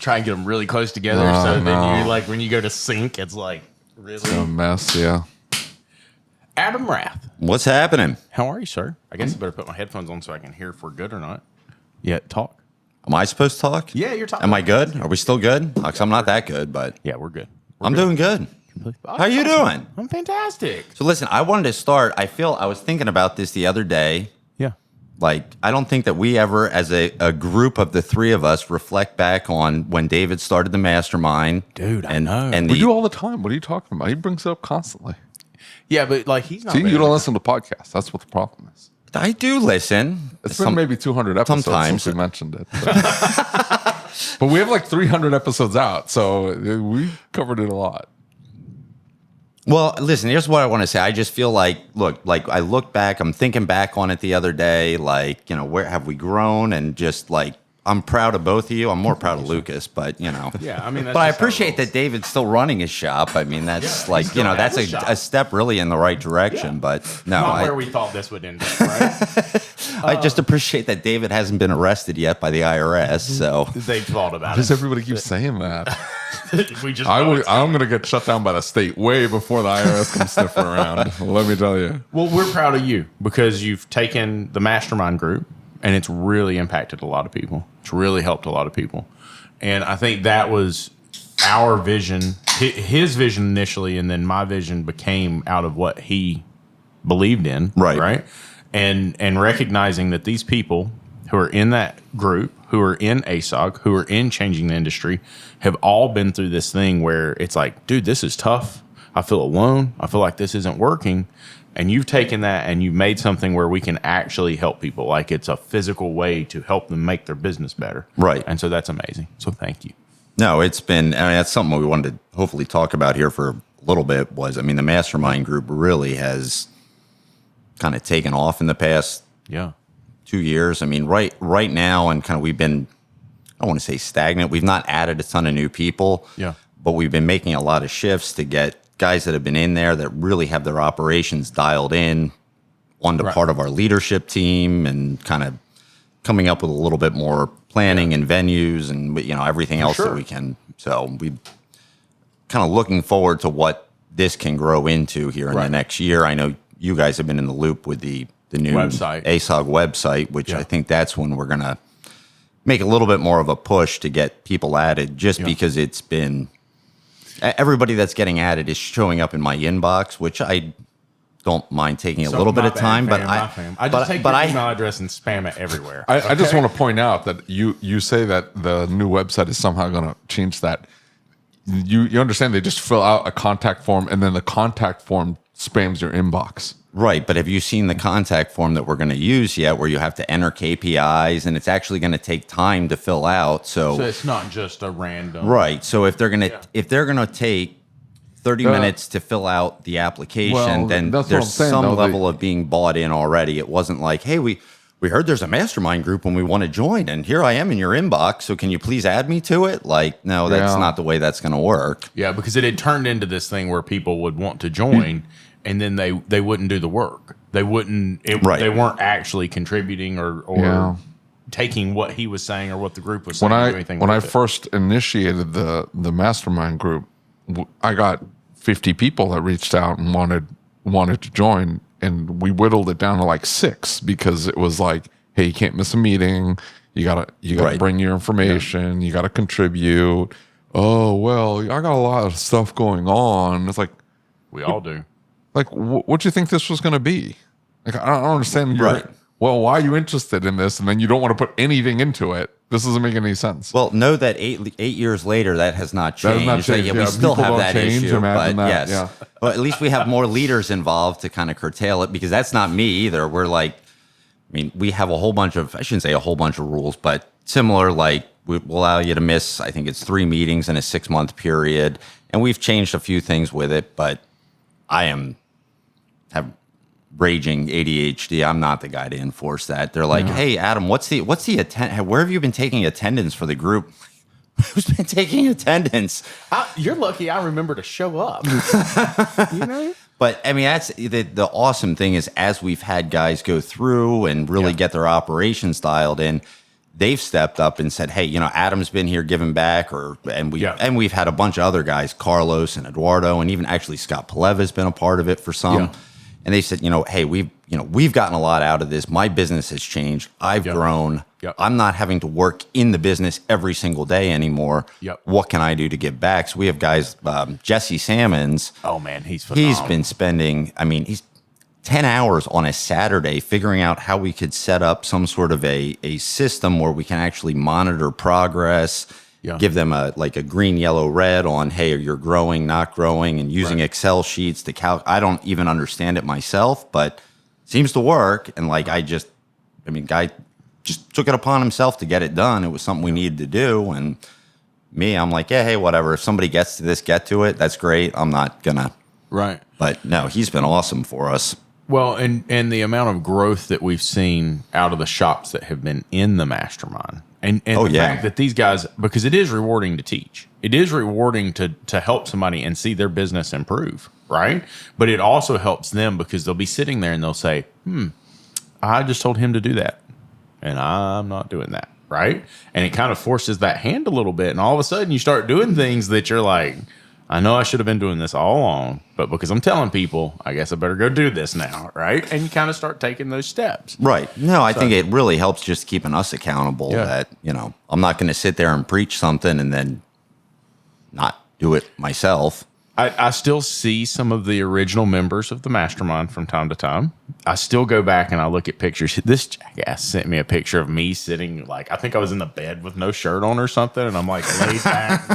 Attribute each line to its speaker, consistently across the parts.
Speaker 1: try and get them really close together. Then you like when you go to sync, it's like really
Speaker 2: It's a mess. Yeah.
Speaker 1: Adam Rath.
Speaker 3: What's happening?
Speaker 1: How are you, sir? I guess I better put my headphones on so I can hear if we're good or not. Yeah, talk.
Speaker 3: Am I supposed to talk?
Speaker 1: Yeah, you're talking.
Speaker 3: Am I good? Are we still good? Because I'm not that good, but
Speaker 1: Yeah, we're good.
Speaker 3: I'm doing good. How you doing?
Speaker 1: I'm fantastic.
Speaker 3: So listen, I wanted to start. I was thinking about this the other day.
Speaker 1: Yeah.
Speaker 3: Like, I don't think that we ever, as a group of the three of us, reflect back on when David started the Mastermind.
Speaker 1: Dude, I know.
Speaker 3: And
Speaker 2: We do all the time. What are you talking about? He brings it up constantly.
Speaker 1: Yeah, but like he's not.
Speaker 2: See, you don't listen to podcasts. That's what the problem is.
Speaker 3: I do listen.
Speaker 2: It's been maybe 200 episodes
Speaker 3: sometimes.
Speaker 2: since we mentioned it. But we have like 300 episodes out, so we covered it a lot.
Speaker 3: Well, listen, here's what I want to say. I just feel like, I look back, I'm thinking back on it the other day, like, where have we grown? And just like, I'm proud of both of you. I'm more proud of Lucas, but,
Speaker 1: Yeah, I mean, that's
Speaker 3: but I
Speaker 1: just how it
Speaker 3: appreciate
Speaker 1: rolls.
Speaker 3: that David's still running his shop. I mean, that's
Speaker 1: Yeah, he's still
Speaker 3: that's
Speaker 1: having a shop.
Speaker 3: a step really in the right direction.
Speaker 1: Yeah.
Speaker 3: But no,
Speaker 1: Not where we thought this would end up, right?
Speaker 3: I just appreciate that David hasn't been arrested yet by the IRS. So
Speaker 1: They've thought about
Speaker 2: Why does
Speaker 1: it.
Speaker 2: everybody keep saying that?
Speaker 1: We just
Speaker 2: I'm going to get shut down by the state way before the IRS comes sniffing around. Let me tell you.
Speaker 1: Well, we're proud of you because you've taken the Mastermind group and it's really impacted a lot of people. It's really helped a lot of people. And I think that was our vision, his vision initially, and then my vision became out of what he believed in. Right. And recognizing that these people who are in that group, who are in ASOG, who are in changing the industry, have all been through this thing where it's like, dude, this is tough. I feel alone. I feel like this isn't working. And you've taken that and you've made something where we can actually help people. Like it's a physical way to help them make their business better.
Speaker 3: Right.
Speaker 1: And so that's amazing. So thank you.
Speaker 3: no, it's been, that's something we wanted to hopefully talk about here for a little bit the Mastermind group really has kind of taken off in the past
Speaker 1: Yeah.
Speaker 3: 2 years. I mean, right now, and kind of we've been, I don't want to say stagnant. We've not added a ton of new people.
Speaker 1: Yeah.
Speaker 3: But we've been making a lot of shifts to get guys that have been in there that really have their operations dialed in onto
Speaker 1: Right.
Speaker 3: part of our leadership team and kind of coming up with a little bit more planning and venues and everything else that we can. So we kind of looking forward to what this can grow into here in the next year. I know you guys have been in the loop with the new
Speaker 1: Website.
Speaker 3: ASOG website, which I think that's when we're going to make a little bit more of a push to get people added because it's been everybody that's getting added is showing up in my inbox, which I don't mind taking a little bit of time, but
Speaker 1: I just take your email address and spam it everywhere.
Speaker 2: I just want to point out that you say that the new website is somehow going to change that. You understand they just fill out a contact form and then the contact form spams your inbox.
Speaker 3: Right, but have you seen the contact form that we're going to use yet where you have to enter KPIs and it's actually going to take time to fill out? So
Speaker 1: it's not just a random.
Speaker 3: Right. So if they're going to take 30 minutes to fill out the application, then there's some level of being bought in already. It wasn't like, hey, we heard there's a mastermind group and we want to join, and here I am in your inbox, so can you please add me to it? Like, no, that's not the way that's going to work.
Speaker 1: Yeah, because it had turned into this thing where people would want to join and then they wouldn't do the work. They wouldn't. They weren't actually contributing or taking what he was saying or what the group was saying.
Speaker 2: When I first initiated the mastermind group, I got 50 people that reached out and wanted to join, and we whittled it down to like 6 because it was like, hey, you can't miss a meeting. You gotta bring your information. You gotta contribute. Oh well, I got a lot of stuff going on. It's like
Speaker 1: we all do.
Speaker 2: Like, what do you think this was going to be? Like, I don't understand. Well, why are you interested in this? And then you don't want to put anything into it. This doesn't make any sense.
Speaker 3: Well, know that 8 years later, that has not changed. We still have that issue, but yes. Yeah. But at least we have more leaders involved to kind of curtail it, because that's not me either. We're like, we have a whole bunch of, I shouldn't say a whole bunch of rules, but similar, like we'll allow you to miss, I think it's 3 meetings in a 6-month period. And we've changed a few things with it, but I have raging ADHD. I'm not the guy to enforce that. They're like, hey, Adam, what's the where have you been taking attendance for the group? Who's been taking attendance?
Speaker 1: You're lucky I remember to show up. You know?
Speaker 3: But that's the awesome thing is, as we've had guys go through and really get their operations dialed in, they've stepped up and said, hey, Adam's been here giving back, and we've had a bunch of other guys, Carlos and Eduardo, and even actually Scott Paleva's been a part of it for some. Yeah. And they said, hey, we've gotten a lot out of this. My business has changed. I've grown. Yep. I'm not having to work in the business every single day anymore.
Speaker 1: Yep.
Speaker 3: What can I do to give back? So we have guys, Jesse Salmons.
Speaker 1: Oh man, he's phenomenal.
Speaker 3: He's been spending, he's 10 hours on a Saturday figuring out how we could set up some sort of a system where we can actually monitor progress, give them a green, yellow, red on, hey, you're growing, not growing, and using Excel sheets to I don't even understand it myself, but seems to work. And guy just took it upon himself to get it done. It was something we needed to do. And me, I'm like, yeah, hey, whatever. If somebody gets to this, get to it. That's great. I'm not gonna.
Speaker 1: Right.
Speaker 3: But no, he's been awesome for us.
Speaker 1: Well, and the amount of growth that we've seen out of the shops that have been in the Mastermind. And the fact that these guys, because it is rewarding to teach. It is rewarding to help somebody and see their business improve, right? But it also helps them because they'll be sitting there and they'll say, I just told him to do that, and I'm not doing that, right? And it kind of forces that hand a little bit. And all of a sudden you start doing things that you're like, I know I should have been doing this all along, but because I'm telling people, I guess I better go do this now, right? And you kind of start taking those steps.
Speaker 3: Right. No, I think it really helps just keeping us accountable that, I'm not going to sit there and preach something and then not do it myself.
Speaker 1: I still see some of the original members of the Mastermind from time to time. I still go back and I look at pictures. This jackass sent me a picture of me sitting I think I was in the bed with no shirt on or something, and I'm laid back.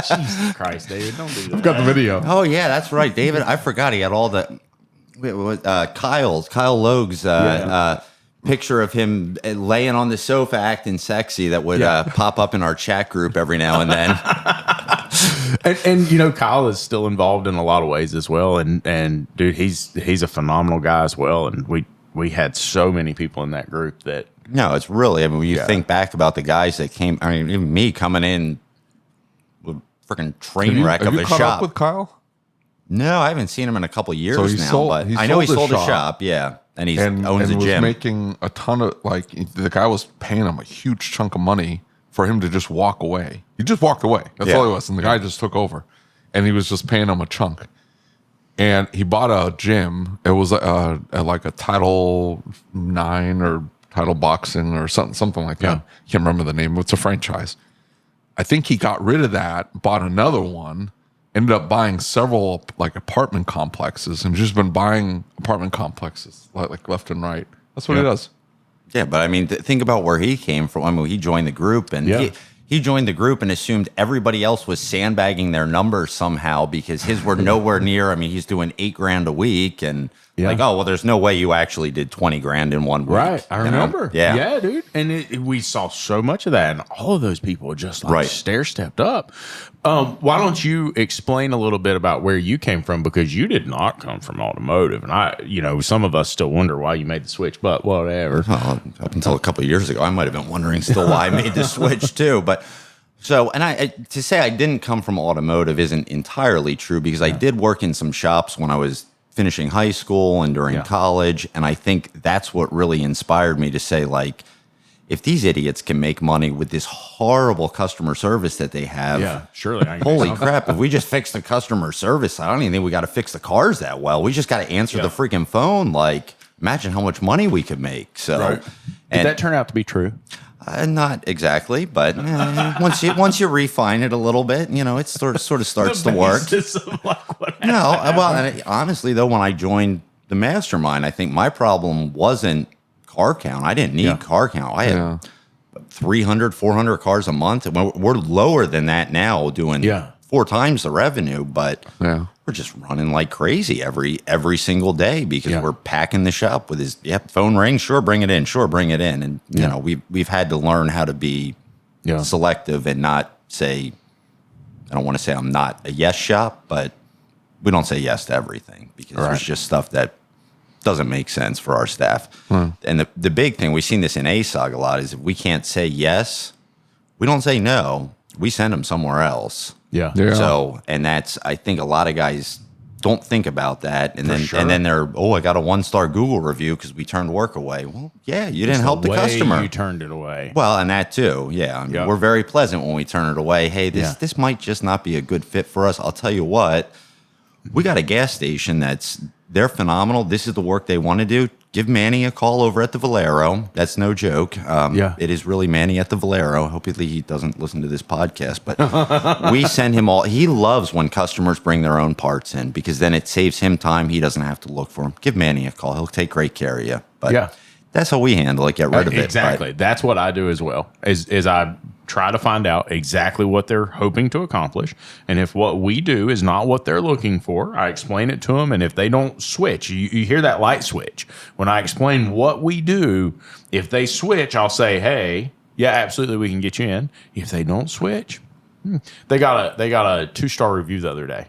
Speaker 1: Jesus Christ, David, don't do that.
Speaker 2: I've got the video.
Speaker 3: Oh yeah, that's right, David. I forgot he had all the Kyle Logue's picture of him laying on the sofa acting sexy that would pop up in our chat group every now and then.
Speaker 1: And Kyle is still involved in a lot of ways as well, and dude, he's a phenomenal guy as well. And we had so many people in that group that
Speaker 3: it's really. When you think back about the guys that came, even me coming in with freaking train wreck of a shop.
Speaker 2: Have you caught up with Kyle?
Speaker 3: No, I haven't seen him in a couple of years now. But I know he sold a shop. Yeah, and he owns a gym.
Speaker 2: Was making a ton of the guy was paying him a huge chunk of money for him to just walk away. He just walked away. That's all he was. And the guy just took over. And he was just paying him a chunk. And he bought a gym. It was like a Title 9 or Title Boxing or something like that. Can't remember the name. It's a franchise. I think he got rid of that, bought another one, ended up buying several apartment complexes, and just been buying apartment complexes like left and right. That's what he does.
Speaker 3: Yeah, but think about where he came from. He joined the group, and he joined the group and assumed everybody else was sandbagging their numbers somehow because his were nowhere near. He's doing $8,000 a week, and there's no way you actually did $20,000 in 1 week.
Speaker 1: Right, I remember.
Speaker 3: Yeah,
Speaker 1: dude, and we saw so much of that, and all of those people just stair-stepped up. Why don't you explain a little bit about where you came from, because you did not come from automotive, and some of us still wonder why you made the switch, but whatever.
Speaker 3: Well, up until a couple of years ago, I might have been wondering still why I made the switch too. But to say I didn't come from automotive isn't entirely true, because I did work in some shops when I was finishing high school and during college, and I think that's what really inspired me to say, if these idiots can make money with this horrible customer service that they have,
Speaker 1: surely.
Speaker 3: Holy crap. If we just fix the customer service, I don't even think we got to fix the cars that well. We just got to answer the freaking phone. Imagine how much money we could make. So,
Speaker 1: did that turn out to be true?
Speaker 3: Not exactly, but once you refine it a little bit, it sort of starts to work. And honestly, though, when I joined the Mastermind, I think my problem wasn't car count. I didn't need car count. I had 300, 400 cars a month. We're lower than that now, doing 4 times the revenue, but we're just running like crazy every single day because we're packing the shop with his phone rings. Sure, bring it in. Sure, bring it in. And we've had to learn how to be selective and not say. I don't want to say I'm not a yes shop, but we don't say yes to everything because there's just stuff that doesn't make sense for our staff. And the big thing, we've seen this in ASOG a lot, is if we can't say yes, we don't say no. We send them somewhere else.
Speaker 1: Yeah.
Speaker 3: So, and that's, I think a lot of guys don't think about that, and then they're, I got a 1-star Google review because we turned work away. Well, yeah, you didn't help the customer.
Speaker 1: You turned it away.
Speaker 3: Well, and that too. Yeah, I mean, we're very pleasant when we turn it away. Hey, this might just not be a good fit for us. I'll tell you what, we got a gas station they're phenomenal. This is the work they want to do. Give Manny a call over at the Valero. That's no joke. It is really Manny at the Valero. Hopefully he doesn't listen to this podcast, but we send him all. He loves when customers bring their own parts in because then it saves him time. He doesn't have to look for them. Give Manny a call. He'll take great care of you. But that's how we handle it. Get rid of it.
Speaker 1: Exactly. That's what I do as well. Is I try to find out exactly what they're hoping to accomplish, and if what we do is not what they're looking for, I explain it to them. And if they don't switch, you hear that light switch when I explain what we do. If they switch, I'll say, "Hey, yeah, absolutely, we can get you in." If they don't switch, they got a 2-star review the other day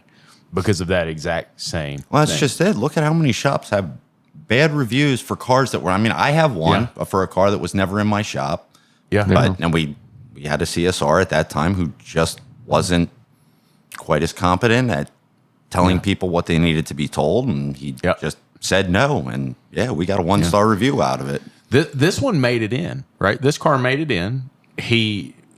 Speaker 1: because of that exact same.
Speaker 3: Well, that's just it. Look at how many shops have bad reviews for cars that were. I mean, I have one for a car that was never in my shop. And we had a CSR at that time who just wasn't quite as competent at telling people what they needed to be told, and he just said no. And we got a 1-star review out of it.
Speaker 1: This one made it in, right? This car made it in.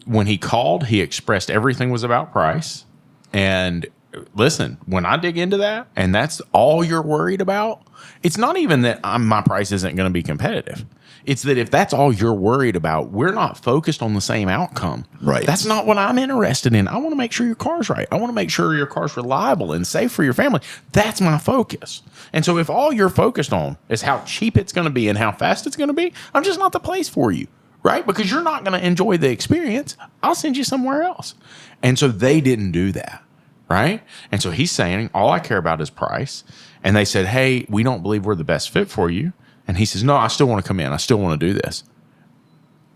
Speaker 1: When he called, he expressed everything was about price. And listen, when I dig into that, and that's all you're worried about, it's not even that my price isn't going to be competitive. It's that if that's all you're worried about, we're not focused on the same outcome.
Speaker 3: Right.
Speaker 1: That's not what I'm interested in. I want to make sure your car's right. I want to make sure your car's reliable and safe for your family. That's my focus. And so if all you're focused on is how cheap it's going to be and how fast it's going to be, I'm just not the place for you, right? Because you're not going to enjoy the experience. I'll send you somewhere else. And so they didn't do that, right? And so he's saying, all I care about is price. And they said, hey, we don't believe we're the best fit for you. And he says, no, I still want to come in. I still want to do this.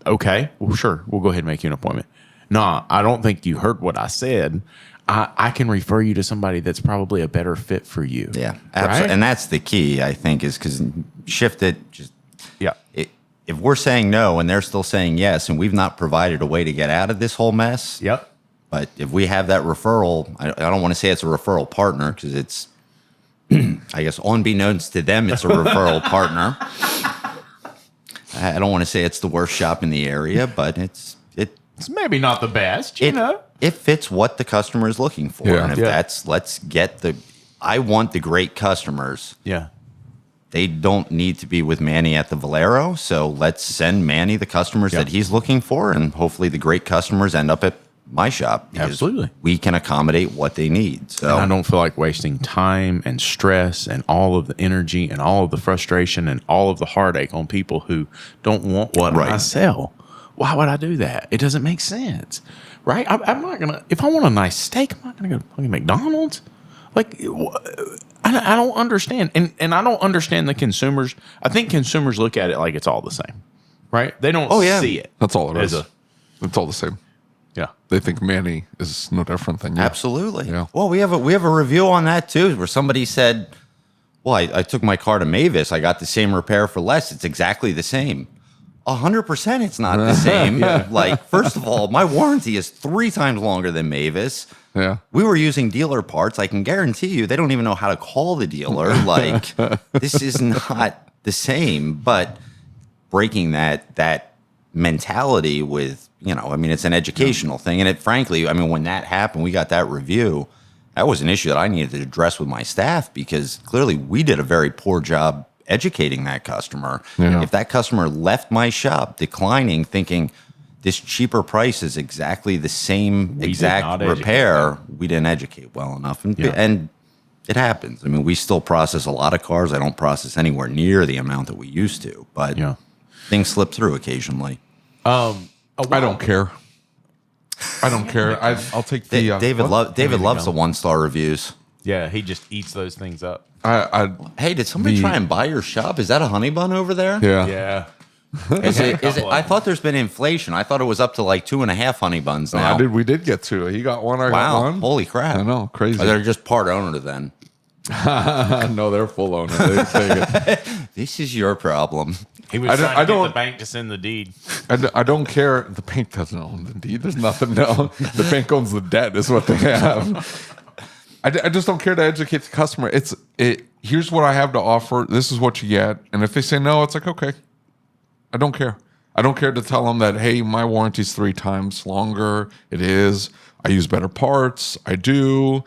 Speaker 1: Okay, well, sure. We'll go ahead and make you an appointment. No, I don't think you heard what I said. I can refer you to somebody that's probably a better fit for you.
Speaker 3: Yeah, absolutely. Right? And that's the key, I think, is because shift it. If we're saying no and they're still saying yes, and we've not provided a way to get out of this whole mess.
Speaker 1: Yep.
Speaker 3: But if we have that referral, I don't want to say it's a referral partner because it's, I guess, unbeknownst to them, it's a referral partner. I don't want to say it's the worst shop in the area, but it's
Speaker 1: maybe not the best, you know.
Speaker 3: It fits what the customer is looking for. Yeah. And if let's get I want the great customers.
Speaker 1: Yeah.
Speaker 3: They don't need to be with Manny at the Valero, so let's send Manny the customers that he's looking for, and hopefully the great customers end up at my shop.
Speaker 1: Absolutely.
Speaker 3: We can accommodate what they need. So
Speaker 1: and I don't feel like wasting time and stress and all of the energy and all of the frustration and all of the heartache on people who don't want what I sell. Why would I do that? It doesn't make sense, right? I'm not going to, if I want a nice steak, I'm not going to go to fucking McDonald's. Like, I don't understand. And I don't understand the consumers. I think consumers look at it like it's all the same, right? They don't see it.
Speaker 2: That's all it is. It's all the same.
Speaker 1: Yeah.
Speaker 2: They think Manny is no different than you.
Speaker 3: Absolutely.
Speaker 2: Yeah.
Speaker 3: Well, we have a review on that too, where somebody said, well, I took my car to Mavis. I got the same repair for less. It's exactly the same. 100% it's not the same. Like, first of all, my warranty is 3 times longer than Mavis.
Speaker 2: Yeah.
Speaker 3: We were using dealer parts. I can guarantee you they don't even know how to call the dealer. Like, this is not the same. But breaking that mentality with, it's an educational thing. And frankly, when that happened, we got that review. That was an issue that I needed to address with my staff because clearly we did a very poor job educating that customer. Yeah. If that customer left my shop declining, thinking this cheaper price is exactly the same exact repair, we didn't educate well enough. And it happens. We still process a lot of cars. I don't process anywhere near the amount that we used to, but things slip through occasionally.
Speaker 2: I don't care. I don't care. I'll take the
Speaker 3: David loves the 1-star reviews.
Speaker 1: Yeah, he just eats those things up.
Speaker 3: Hey, did somebody try and buy your shop? Is that a honey bun over there?
Speaker 1: Yeah.
Speaker 3: Is it? I thought there's been inflation. I thought it was up to like 2.5 honey buns now.
Speaker 2: We did get 2. He got 1. I got 1.
Speaker 3: Holy crap!
Speaker 2: I know, crazy.
Speaker 3: They're just part owner then.
Speaker 2: No, they're full owner. They take it.
Speaker 3: This is your problem.
Speaker 1: He was trying to get the bank to send the deed.
Speaker 2: I don't care. The bank doesn't own the deed. There's nothing. No, the bank owns the debt. Is what they have. I just don't care to educate the customer. Here's what I have to offer. This is what you get. And if they say no, it's like, okay. I don't care. I don't care to tell them that, hey, my warranty's 3 times longer. It is. I use better parts. I do.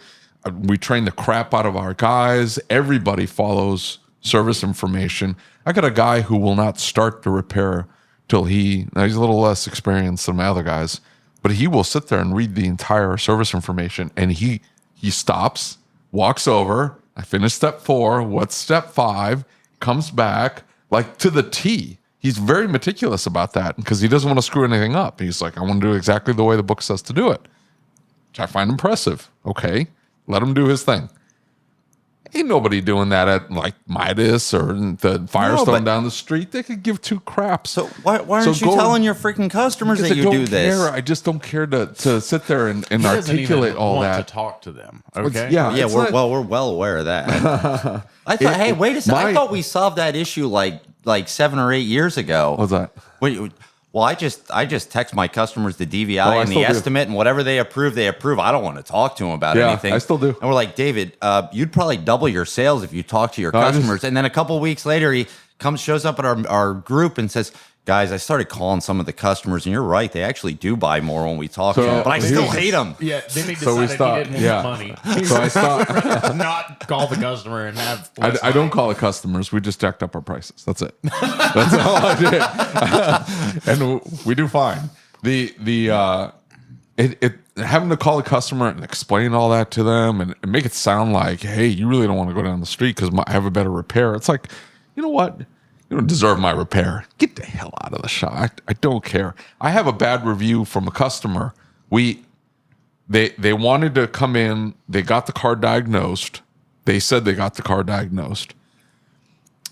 Speaker 2: We train the crap out of our guys. Everybody follows service information. I got a guy who will not start the repair till he's a little less experienced than my other guys, but he will sit there and read the entire service information, and he stops, walks over. I finish step 4. What's step 5? Comes back like to the T. He's very meticulous about that because he doesn't want to screw anything up. He's like, I want to do exactly the way the book says to do it, which I find impressive. Okay, let him do his thing. Ain't nobody doing that at like Midas or the Firestone down the street. They could give 2 craps.
Speaker 3: So why aren't you telling your freaking customers that you do this?
Speaker 2: I just don't care to sit there and articulate all that.
Speaker 1: To talk to them. Okay.
Speaker 3: We're well aware of that. I thought, hey, wait a second. I thought we solved that issue like 7 or 8 years ago.
Speaker 2: What's that?
Speaker 3: Well, I just text my customers the DVI and the estimate, and whatever they approve, they approve. I don't want to talk to them about anything.
Speaker 2: I still do.
Speaker 3: And we're like, David, you'd probably double your sales if you talk to your customers. And then a couple of weeks later, he shows up at our group and says, guys, I started calling some of the customers, and you're right. They actually do buy more when we talk to them, but I still hate them.
Speaker 1: Yeah, then he decided he didn't want money.
Speaker 2: So I stopped.
Speaker 1: Not call the customer and have.
Speaker 2: I don't call the customers. We just jacked up our prices. That's it. That's all I did. And we do fine. Having to call the customer and explain all that to them and make it sound like, hey, you really don't want to go down the street because I have a better repair. It's like, you know what? You don't deserve my repair. Get the hell out of the shop. I don't care. I have a bad review from a customer. They wanted to come in. They got the car diagnosed. They said they got the car diagnosed.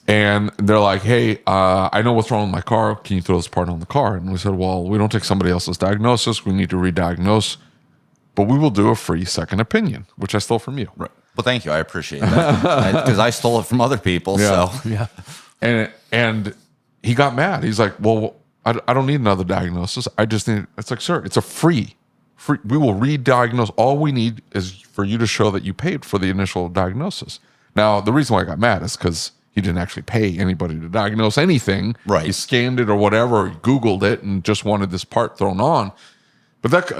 Speaker 2: And they're like, hey, I know what's wrong with my car. Can you throw this part on the car? And we said, well, we don't take somebody else's diagnosis. We need to re-diagnose. But we will do a free second opinion, which I stole from you.
Speaker 3: Right. Well, thank you. I appreciate that. Because I stole it from other people.
Speaker 2: Yeah.
Speaker 3: So,
Speaker 1: yeah.
Speaker 2: And he got mad. He's like, well, I don't need another diagnosis. I just need, it's like, sir, it's a free, we will re-diagnose. All we need is for you to show that you paid for the initial diagnosis. Now, the reason why I got mad is because he didn't actually pay anybody to diagnose anything.
Speaker 3: Right.
Speaker 2: He scanned it or whatever, Googled it and just wanted this part thrown on. But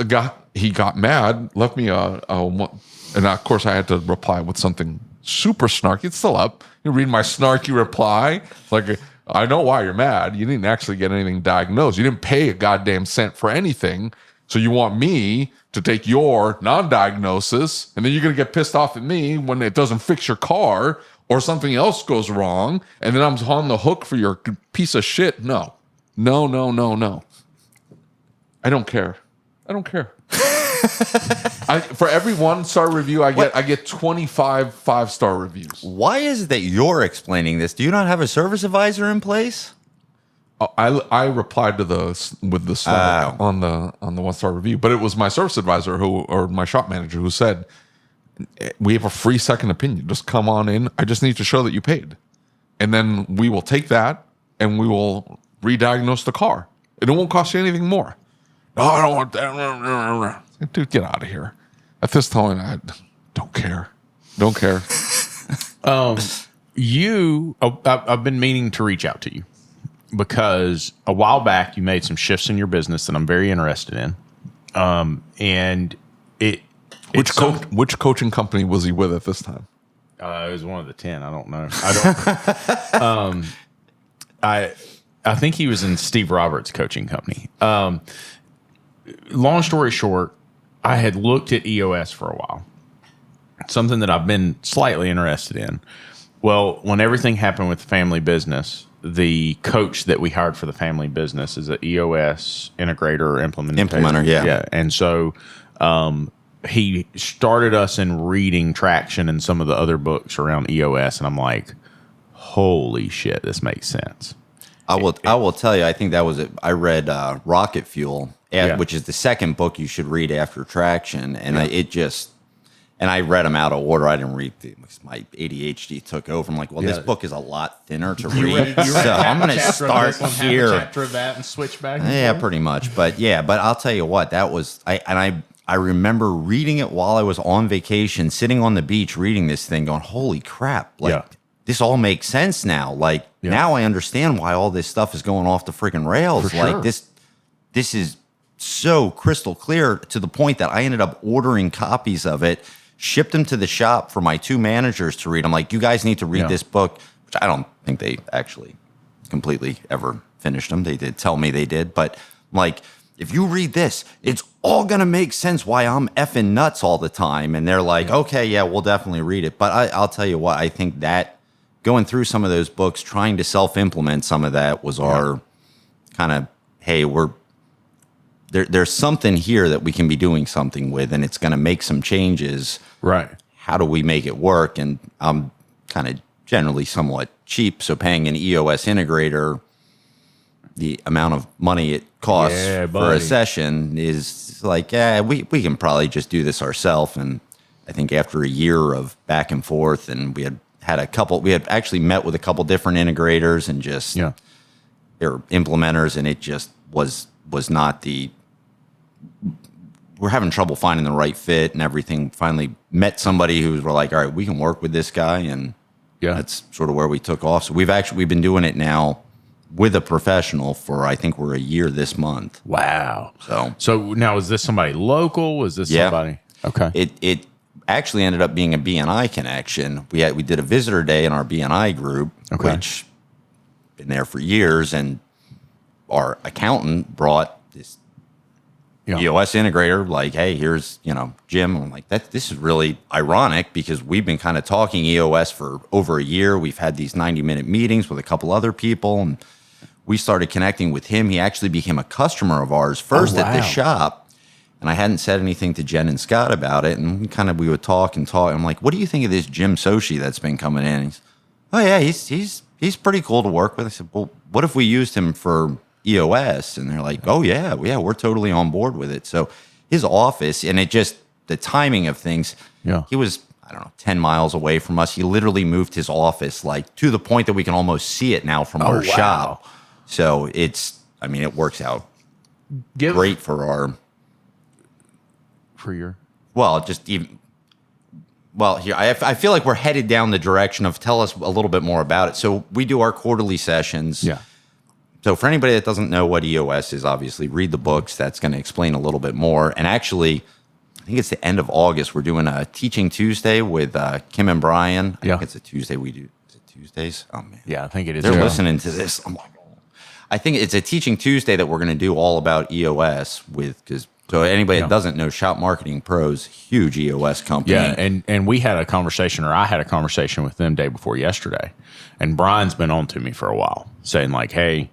Speaker 2: he got mad, left me and of course I had to reply with something super snarky. It's still up. You read my snarky reply. It's like, I know why you're mad. You didn't actually get anything diagnosed. You didn't pay a goddamn cent for anything. So you want me to take your non-diagnosis, and then you're going to get pissed off at me when it doesn't fix your car or something else goes wrong, and then I'm on the hook for your piece of shit. No. I don't care. For every 1-star review I get 25 5-star reviews.
Speaker 3: Why is it that you're explaining this? Do you not have a service advisor in place?
Speaker 2: I replied to with the star on the 1-star review, but it was my service advisor or my shop manager who said, we have a free second opinion. Just come on in. I just need to show that you paid, and then we will take that and we will re-diagnose the car. It won't cost you anything more. No, I don't want that. Dude, get out of here. At this time, I don't care.
Speaker 1: I've been meaning to reach out to you because a while back you made some shifts in your business that I'm very interested in.
Speaker 2: Which coaching company was he with at this time?
Speaker 1: It was one of the 10. I don't know. I think he was in Steve Roberts' coaching company. Long story short, I had looked at EOS for a while, something that I've been slightly interested in. Well, when everything happened with the family business, the coach that we hired for the family business is an EOS integrator or implementer. Yeah. And so he started us in reading Traction and some of the other books around EOS, and I'm like, holy shit, this makes sense.
Speaker 3: I will tell you, I think that was it. I read Rocket Fuel, which is the second book you should read after Traction, and I read them out of order. I didn't read my ADHD took over. I'm like, this book is a lot thinner to read, so I'm going to start here.
Speaker 1: Chapter of that and switch back.
Speaker 3: Yeah, pretty much. But I'll tell you what, that was I I remember reading it while I was on vacation, sitting on the beach, reading this thing going, holy crap. Like, this all makes sense now. Like, now I understand why all this stuff is going off the freaking rails.
Speaker 1: For sure.
Speaker 3: Like, this is so crystal clear, to the point that I ended up ordering copies of it, shipped them to the shop for my 2 managers to read. I'm like, you guys need to read this book, which I don't think they actually completely ever finished them. They did tell me they did. But like, if you read this, it's all going to make sense why I'm effing nuts all the time. And they're like, okay, yeah, we'll definitely read it. But I'll tell you what, I think that going through some of those books, trying to self-implement some of that was our kind of, hey, there's something here that we can be doing something with, and it's going to make some changes.
Speaker 1: Right.
Speaker 3: How do we make it work? And I'm kind of generally somewhat cheap, so paying an EOS integrator the amount of money it costs for a session is like, we can probably just do this ourselves. And I think after a year of back and forth, and we had actually met with a couple different integrators and just they're implementers, and it just was not we're having trouble finding the right fit and everything. Finally met somebody who were like, all right, we can work with this guy. And that's sort of where we took off. So we've been doing it now with a professional for, I think we're a year this month.
Speaker 1: Wow. So now, is this somebody local? Is this somebody? Okay.
Speaker 3: It actually ended up being a BNI connection. We did a visitor day in our BNI group, which been there for years. And our accountant brought this EOS integrator, like, hey, here's, Jim. I'm like, this is really ironic, because we've been kind of talking EOS for over a year. We've had these 90-minute meetings with a couple other people, and we started connecting with him. He actually became a customer of ours first at the shop, and I hadn't said anything to Jen and Scott about it. And we would talk. I'm like, what do you think of this Jim Sochi that's been coming in? He's, oh yeah, he's pretty cool to work with. I said, well, what if we used him for EOS? And they're like, oh yeah, we're totally on board with it. So his office, and the timing of things, he was, I don't know, 10 miles away from us. He literally moved his office like to the point that we can almost see it now from our shop. So it works out great for your, here, I feel like we're headed down the direction of, tell us a little bit more about it. So we do our quarterly sessions. Yeah. So for anybody that doesn't know what EOS is, obviously read the books. That's going to explain a little bit more. And actually, I think it's the end of August. We're doing a Teaching Tuesday with Kim and Brian. I think it's a Tuesday we do. Is it Tuesdays? Oh, man.
Speaker 1: Yeah, I think it is.
Speaker 3: They're listening to this. I'm like, I think it's a Teaching Tuesday that we're going to do all about EOS with, so anybody that doesn't know, Shop Marketing Pros, huge EOS company.
Speaker 1: Yeah, and we had a conversation, or I had a conversation with them day before yesterday. And Brian's been on to me for a while, saying like, hey,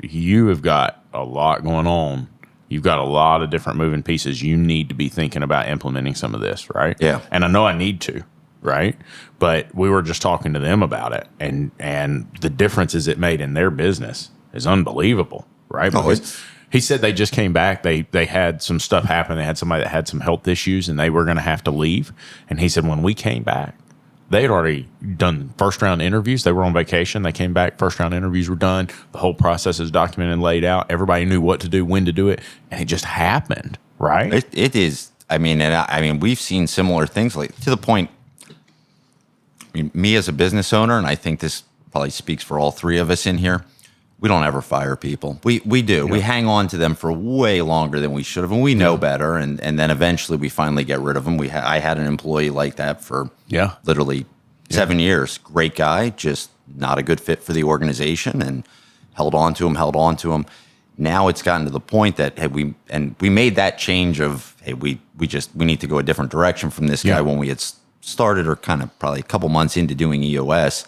Speaker 1: you have got a lot going on. You've got a lot of different moving pieces. You need to be thinking about implementing some of this, right?
Speaker 3: Yeah.
Speaker 1: And I know I need to, right? But we were just talking to them about it, and the differences it made in their business is unbelievable, right? He said they just came back. They had some stuff happen. They had somebody that had some health issues, and they were going to have to leave. And he said when we came back, they had already done first round interviews. They were on vacation. They came back. First round interviews were done. The whole process is documented and laid out. Everybody knew what to do, when to do it, and it just happened, right?
Speaker 3: It is. I mean, we've seen similar things, like to the point. Me as a business owner, and I think this probably speaks for all three of us in here, we don't ever fire people. We do. Yeah. We hang on to them for way longer than we should have, and we know better. And then eventually we finally get rid of them. I had an employee like that for literally 7 years. Great guy, just not a good fit for the organization, and held on to him. Now it's gotten to the point that we made that change of, hey, we need to go a different direction from this guy when we had started, or kind of probably a couple months into doing EOS.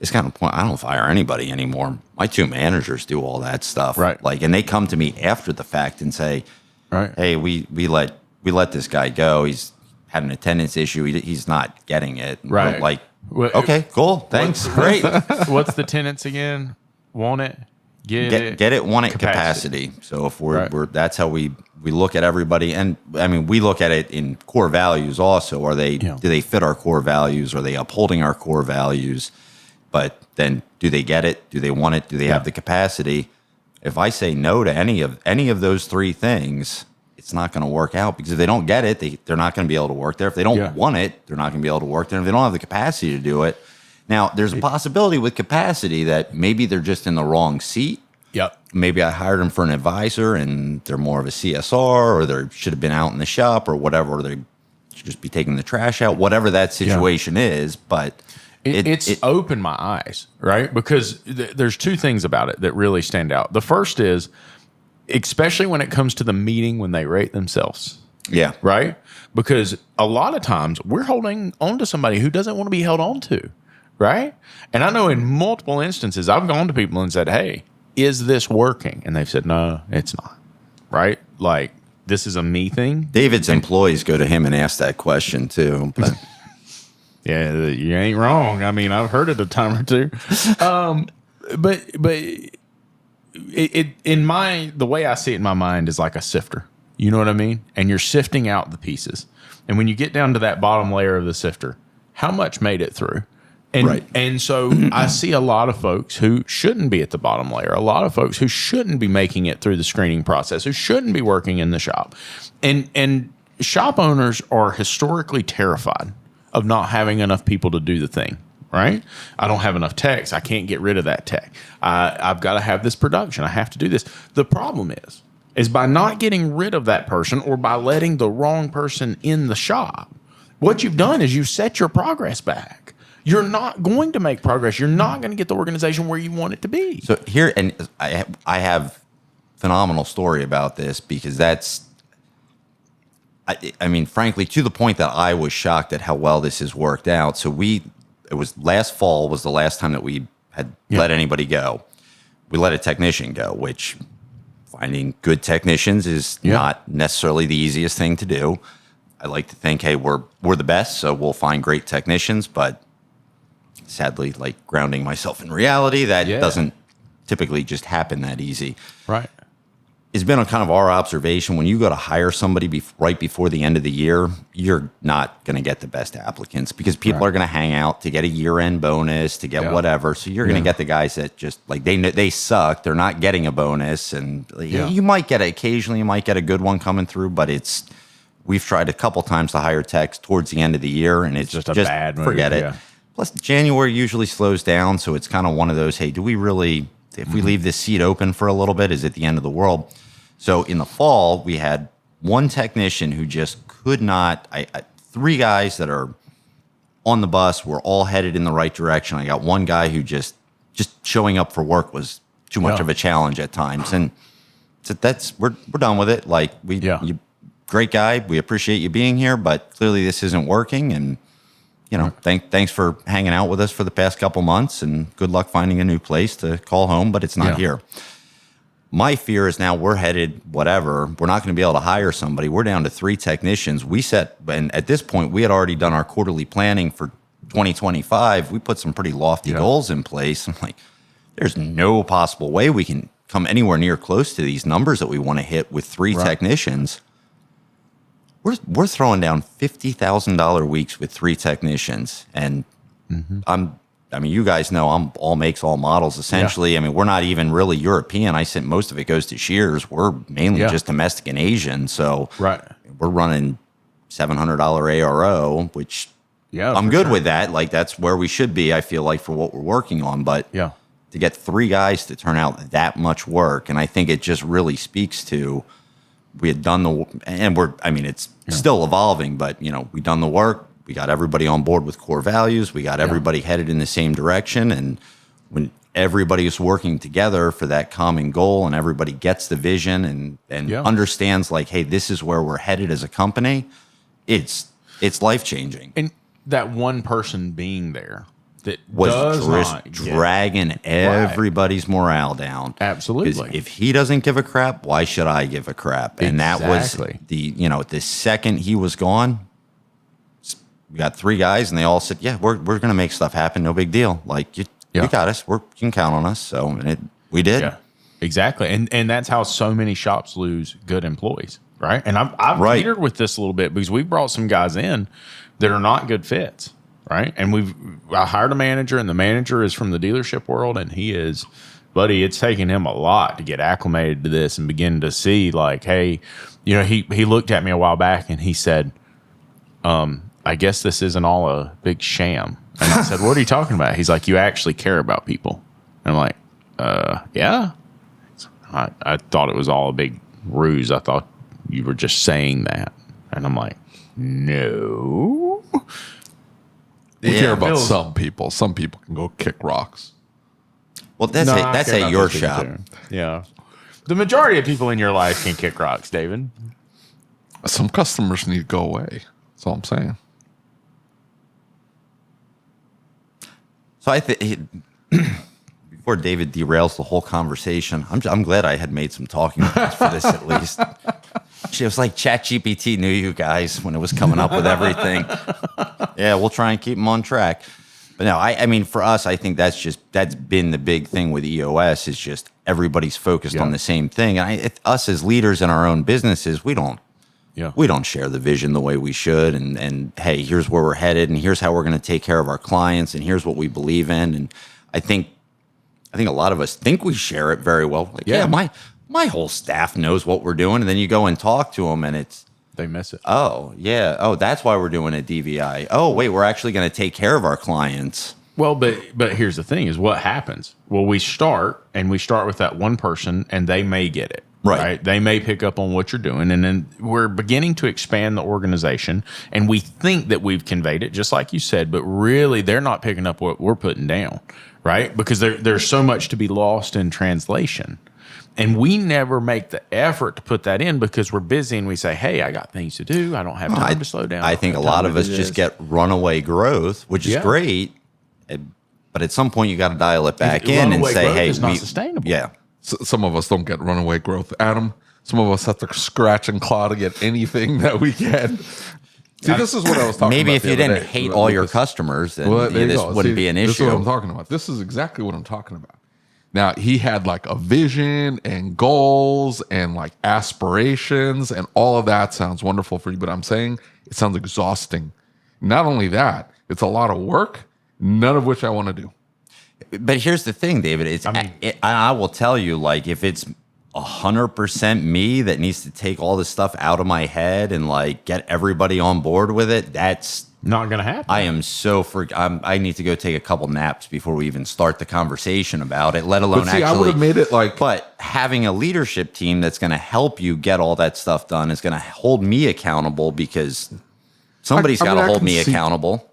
Speaker 3: It's kind of a point, I don't fire anybody anymore. My two managers do all that stuff.
Speaker 1: Right.
Speaker 3: Like, and they come to me after the fact and say, hey, we let this guy go. He's had an attendance issue. He's not getting it.
Speaker 1: Right.
Speaker 3: Like, okay, cool. Thanks. Great.
Speaker 1: What's the tenets again? Want it, get it,
Speaker 3: want it, capacity. So if we're that's how we look at everybody. And I mean, we look at it in core values also. Do they fit our core values? Are they upholding our core values? But then, do they get it? Do they want it? Do they have the capacity? If I say no to any of those three things, it's not going to work out, because if they don't get it, they're not going to be able to work there. If they don't want it, they're not going to be able to work there. If they don't have the capacity to do it. Now, there's a possibility with capacity that maybe they're just in the wrong seat.
Speaker 1: Yep.
Speaker 3: Maybe I hired them for an advisor and they're more of a CSR, or they should have been out in the shop or whatever, or they should just be taking the trash out, whatever that situation is. But
Speaker 1: it's opened my eyes, right? Because there's two things about it that really stand out. The first is, especially when it comes to the meeting when they rate themselves.
Speaker 3: Yeah.
Speaker 1: Right? Because a lot of times we're holding on to somebody who doesn't want to be held on to, right? And I know in multiple instances, I've gone to people and said, hey, is this working? And they've said, no, it's not, right? Like, this is a me thing.
Speaker 3: David's employees go to him and ask that question too. But
Speaker 1: yeah, you ain't wrong. I mean, I've heard it a time or two. But the way I see it in my mind is like a sifter. You know what I mean? And you're sifting out the pieces. And when you get down to that bottom layer of the sifter, how much made it through? And so I see a lot of folks who shouldn't be at the bottom layer, a lot of folks who shouldn't be making it through the screening process, who shouldn't be working in the shop. And shop owners are historically terrified of not having enough people to do the thing, right? I don't have enough techs. I can't get rid of that tech. I've got to have this production. I have to do this. The problem is by not getting rid of that person, or by letting the wrong person in the shop, what you've done is you've set your progress back. You're not going to make progress. You're not going to get the organization where you want it to be.
Speaker 3: So here, and I have a phenomenal story about this, because I mean, frankly, to the point that I was shocked at how well this has worked out. So it was last fall was the last time that we had let anybody go. We let a technician go, which finding good technicians is not necessarily the easiest thing to do. I like to think, hey, we're the best, so we'll find great technicians, but sadly, like grounding myself in reality, that doesn't typically just happen that easy.
Speaker 1: Right.
Speaker 3: It's been a kind of our observation, when you go to hire somebody right before the end of the year, you're not going to get the best applicants, because people are going to hang out to get a year-end bonus, to get whatever. So you're going to get the guys that just like they suck. They're not getting a bonus, and you might get occasionally, you might get a good one coming through, but we've tried a couple times to hire techs towards the end of the year, and it's just a bad move. Forget it. Yeah. Plus, January usually slows down, so it's kind of one of those, hey, do we really, if we leave this seat open for a little bit, is it the end of the world? So in the fall, we had one technician who just could not, three guys that are on the bus were all headed in the right direction. I got one guy who just showing up for work was too much of a challenge at times. And so we're done with it. Like, you great guy, we appreciate you being here, but clearly this isn't working. And thanks for hanging out with us for the past couple months, and good luck finding a new place to call home, but it's not here. My fear is now we're headed, whatever, we're not going to be able to hire somebody. We're down to 3 technicians. And at this point, we had already done our quarterly planning for 2025. We put some pretty lofty goals in place. I'm like, there's no possible way we can come anywhere near close to these numbers that we want to hit with 3 technicians. We're throwing down $50,000 weeks with 3 technicians, and you guys know I'm all makes, all models essentially. Yeah. I mean, we're not even really European. Most of it goes to shears. We're mainly just domestic and Asian, so we're running $700 ARO, which I'm good with that. Like, that's where we should be, I feel like, for what we're working on. But to get 3 guys to turn out that much work, and I think it just really speaks to. We had done it's still evolving, but we done the work. We got everybody on board with core values. We got everybody headed in the same direction. And when everybody is working together for that common goal, and everybody gets the vision and understands, like, hey, this is where we're headed as a company, it's life-changing.
Speaker 1: And that one person being there that
Speaker 3: was dragging everybody's morale down.
Speaker 1: Absolutely.
Speaker 3: If he doesn't give a crap, why should I give a crap? And that was the second he was gone, we got 3 guys, and they all said, we're going to make stuff happen. No big deal. Like, you got us. You can count on us. So we did. Yeah,
Speaker 1: exactly. And that's how so many shops lose good employees, right? And I've catered with this a little bit, because we brought some guys in that are not good fits. Right. And I hired a manager, and the manager is from the dealership world, and he is buddy, it's taken him a lot to get acclimated to this and begin to see like, hey, he looked at me a while back and he said, I guess this isn't all a big sham. And I said, what are you talking about? He's like, you actually care about people. And I'm like, yeah. I thought it was all a big ruse. I thought you were just saying that. And I'm like, no.
Speaker 2: We care about some people. Some people can go kick rocks.
Speaker 3: Well, that's at your shop.
Speaker 1: Yeah. The majority of people in your life can kick rocks, David.
Speaker 2: Some customers need to go away. That's all I'm saying.
Speaker 3: So I think before David derails the whole conversation, I'm glad I had made some talking points for this at least. It was like ChatGPT knew you guys when it was coming up with everything. Yeah, we'll try and keep them on track. But no, I mean, for us, I think that's been the big thing with EOS is just everybody's focused on the same thing. And us as leaders in our own businesses, we don't share the vision the way we should. And hey, here's where we're headed, and here's how we're going to take care of our clients, and here's what we believe in. And I think a lot of us think we share it very well. Like, my whole staff knows what we're doing, and then you go and talk to them, and
Speaker 1: they miss it.
Speaker 3: Oh, yeah. Oh, that's why we're doing a DVI. Oh, wait, we're actually going to take care of our clients.
Speaker 1: Well, but here's the thing: is what happens. Well, we start with that one person, and they may get it. Right. They may pick up on what you're doing, and then we're beginning to expand the organization, and we think that we've conveyed it, just like you said, but really they're not picking up what we're putting down, right? Because there's so much to be lost in translation. And we never make the effort to put that in because we're busy and we say, hey, I got things to do. I don't have time to slow down.
Speaker 3: I think a lot of us just get runaway growth, which is great. But at some point, you got to dial it back in and say, hey,
Speaker 1: it's not sustainable.
Speaker 3: Yeah.
Speaker 2: Some of us don't get runaway growth. Adam, some of us have to scratch and claw to get anything that we can. See, this is what I was talking about.
Speaker 3: Maybe if you didn't hate all your customers, then this wouldn't be an issue.
Speaker 2: This is what I'm talking about. This is exactly what I'm talking about. Now, he had like a vision and goals and like aspirations, and all of that sounds wonderful for you, but I'm saying it sounds exhausting. Not only that, it's a lot of work, none of which I want to do.
Speaker 3: But here's the thing, David. I will tell you, like, if it's 100% me that needs to take all this stuff out of my head and like get everybody on board with it, that's
Speaker 1: not going to happen.
Speaker 3: I am I need to go take a couple naps before we even start the conversation about it, let alone
Speaker 2: I would have made it like.
Speaker 3: But having a leadership team that's going to help you get all that stuff done is going to hold me accountable because somebody's got to hold me accountable.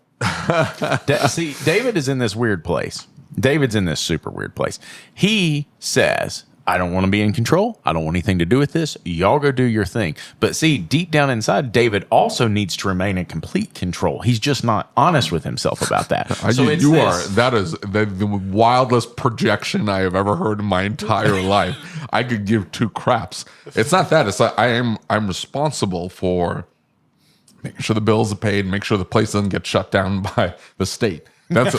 Speaker 1: See, David is in this weird place. David's in this super weird place. He says, I don't want to be in control. I don't want anything to do with this. Y'all go do your thing. But see, deep down inside, David also needs to remain in complete control. He's just not honest with himself about that.
Speaker 2: That is the wildest projection I have ever heard in my entire life. I could give two craps. It's not that. It's like I'm responsible for making sure the bills are paid, make sure the place doesn't get shut down by the state. That's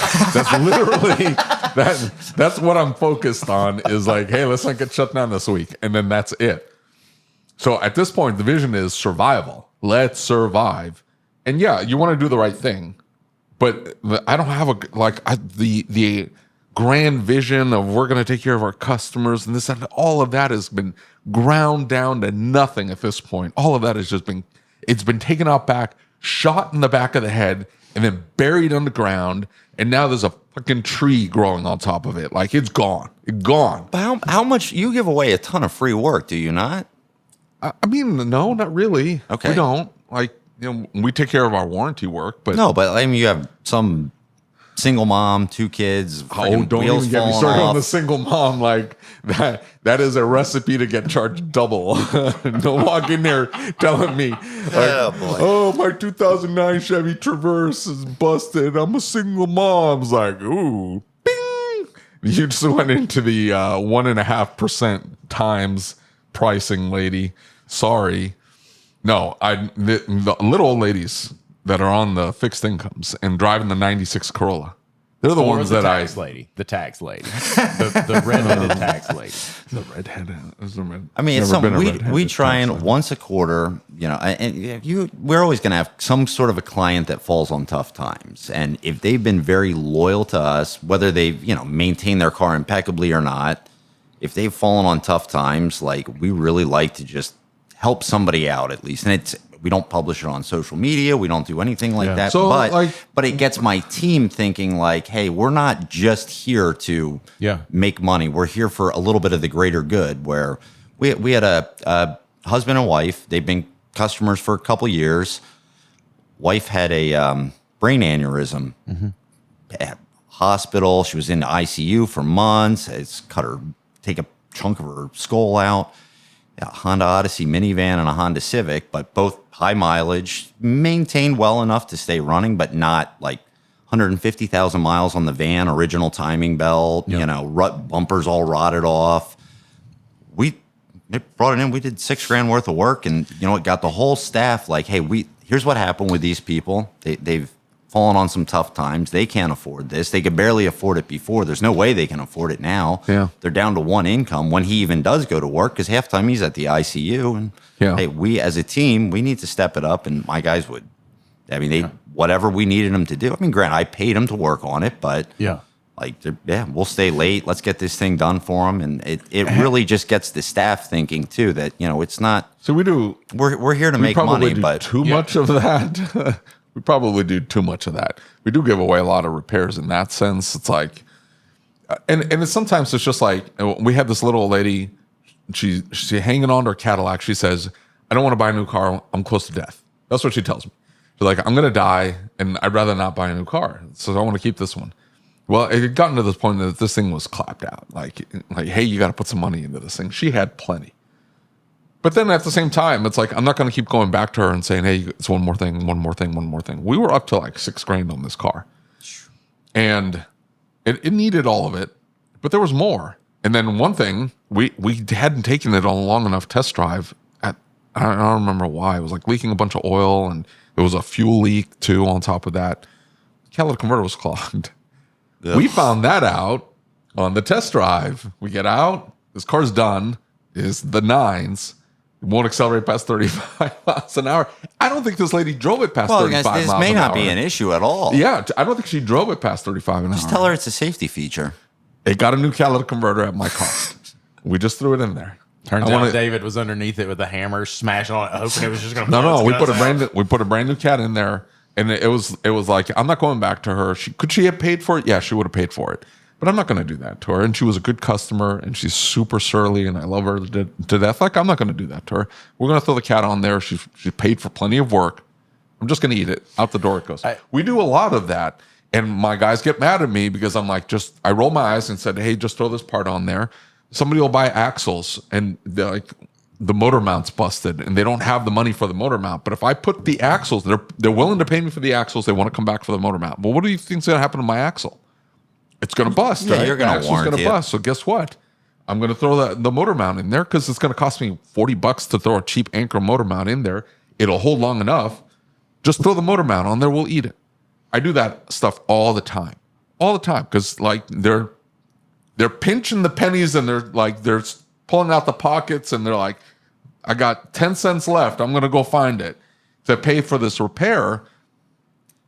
Speaker 2: literally that's what I'm focused on is like, hey, let's not get shut down this week. And then that's it. So at this point, the vision is survival. Let's survive. And yeah, you want to do the right thing. But I don't have the grand vision of we're going to take care of our customers and this and all of that has been ground down to nothing at this point. All of that has just been, it's been taken out back, shot in the back of the head, and then buried underground, and now there's a fucking tree growing on top of it. Like, it's gone. It's gone.
Speaker 3: But how much, you give away a ton of free work, do you not?
Speaker 2: I mean, no, not really.
Speaker 3: Okay.
Speaker 2: We don't. Like, we take care of our warranty work, but...
Speaker 3: No, but I mean, you have some single mom, 2 kids,
Speaker 2: don't even get me started on the single mom. Like, that is a recipe to get charged double. Don't walk in there telling me, like, oh, my 2009 Chevy Traverse is busted. I'm a single mom. It's like, ooh, bing. You just went into the 1.5% times pricing, lady. Sorry. No, the little old ladies that are on the fixed incomes and driving the 96 Corolla. They're the ones that
Speaker 1: tax lady, the tax lady, the redheaded tax lady.
Speaker 2: The redheaded.
Speaker 3: I mean, it's something we try and once a quarter, and we're always going to have some sort of a client that falls on tough times. And if they've been very loyal to us, whether they've, maintained their car impeccably or not, if they've fallen on tough times, like we really like to just help somebody out at least. And we don't publish it on social media. We don't do anything like that.
Speaker 2: So,
Speaker 3: but it gets my team thinking like, hey, we're not just here to make money. We're here for a little bit of the greater good. Where we had a husband and wife. They've been customers for a couple of years. Wife had a brain aneurysm. At hospital. She was in the ICU for months. It's take a chunk of her skull out. A Honda Odyssey minivan and a Honda Civic, but both high mileage, maintained well enough to stay running, but not like 150,000 miles on the van, original timing belt, bumpers all rotted off. We brought it in. We did $6,000 worth of work, and it got the whole staff like, hey, here's what happened with these people. They've fallen on some tough times. They can't afford this. They could barely afford it before. There's no way they can afford it now.
Speaker 2: Yeah.
Speaker 3: They're down to one income when he even does go to work, because half the time he's at the ICU. And hey, we as a team, we need to step it up. And my guys would. I mean, whatever we needed them to do. I mean, granted, I paid them to work on it, but we'll stay late. Let's get this thing done for them. And it really just gets the staff thinking too that it's not.
Speaker 2: So
Speaker 3: we're here to make money, but
Speaker 2: too much of that. We probably do too much of that. We do give away a lot of repairs in that sense. It's like, and sometimes it's just like, we had this little lady, she's hanging on to her Cadillac. She says, I don't want to buy a new car. I'm close to death. That's what she tells me. She's like, I'm going to die and I'd rather not buy a new car. So I want to keep this one. Well, it had gotten to this point that this thing was clapped out. Like, hey, you got to put some money into this thing. She had plenty. But then at the same time, it's like, I'm not going to keep going back to her and saying, hey, it's one more thing. We were up to like $6,000 on this car. And it needed all of it, but there was more. And then one thing, we hadn't taken it on a long enough test drive. I don't remember why. It was like leaking a bunch of oil, and there was a fuel leak too on top of that. Catalytic converter was clogged. Ugh. We found that out on the test drive. We get out, this car's done, is the nines. It won't accelerate past 35 miles an hour. I don't think this lady drove it past 35 miles an hour.
Speaker 3: This may not be an issue at all.
Speaker 2: Yeah, I don't think she drove it past 35 an hour.
Speaker 3: Just tell her it's a safety feature.
Speaker 2: It got a new catalytic converter at my cost. We just threw it in there.
Speaker 1: Turns out David was underneath it with a hammer, smashing on it, hoping it was just going to.
Speaker 2: No. We put a brand new cat in there, and it was like, I'm not going back to her. Could she have paid for it? Yeah, she would have paid for it. But I'm not going to do that to her. And she was a good customer, and she's super surly, and I love her to death. Like, I'm not going to do that to her. We're going to throw the cat on there. She paid for plenty of work. I'm just going to eat it. Out the door it goes. We do a lot of that. And my guys get mad at me because I'm like, I roll my eyes and said, hey, just throw this part on there. Somebody will buy axles, and they're like, the motor mount's busted, and they don't have the money for the motor mount. But if I put the axles, they're willing to pay me for the axles. They want to come back for the motor mount. Well, what do you think's going to happen to my axle? It's going to bust, right?
Speaker 3: You're going to warranty
Speaker 2: going to bust. So guess what? I'm going to throw the motor mount in there because it's going to cost me $40 to throw a cheap Anchor motor mount in there. It'll hold long enough. Just throw the motor mount on there. We'll eat it. I do that stuff all the time, because like they're pinching the pennies, and they're pulling out the pockets, and they're like, I got 10 cents left. I'm going to go find it to pay for this repair.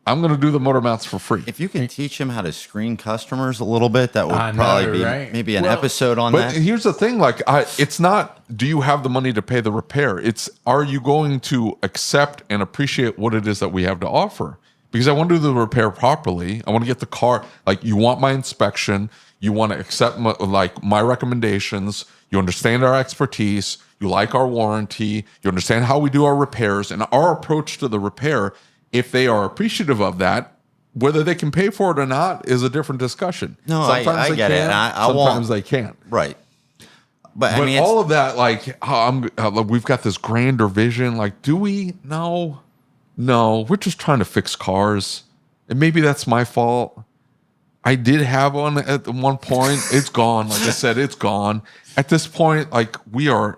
Speaker 2: I'm going to do the motor mounts for free.
Speaker 3: If you can teach him how to screen customers a little bit, that would probably be maybe an episode on that.
Speaker 2: But here's the thing, like, it's not, do you have the money to pay the repair? It's, are you going to accept and appreciate what it is that we have to offer? Because I want to do the repair properly. I want to get the car, like, you want my inspection. You want to accept my recommendations. You understand our expertise. You like our warranty. You understand how we do our repairs and our approach to the repair. If they are appreciative of that, whether they can pay for it or not is a different discussion.
Speaker 3: No, sometimes I get it.
Speaker 2: Sometimes they can't.
Speaker 3: Right. But I mean,
Speaker 2: all of that, like, we've got this grander vision. Like, do we? No, we're just trying to fix cars. And maybe that's my fault. I did have one at one point. It's gone. Like I said, it's gone. At this point, like, we are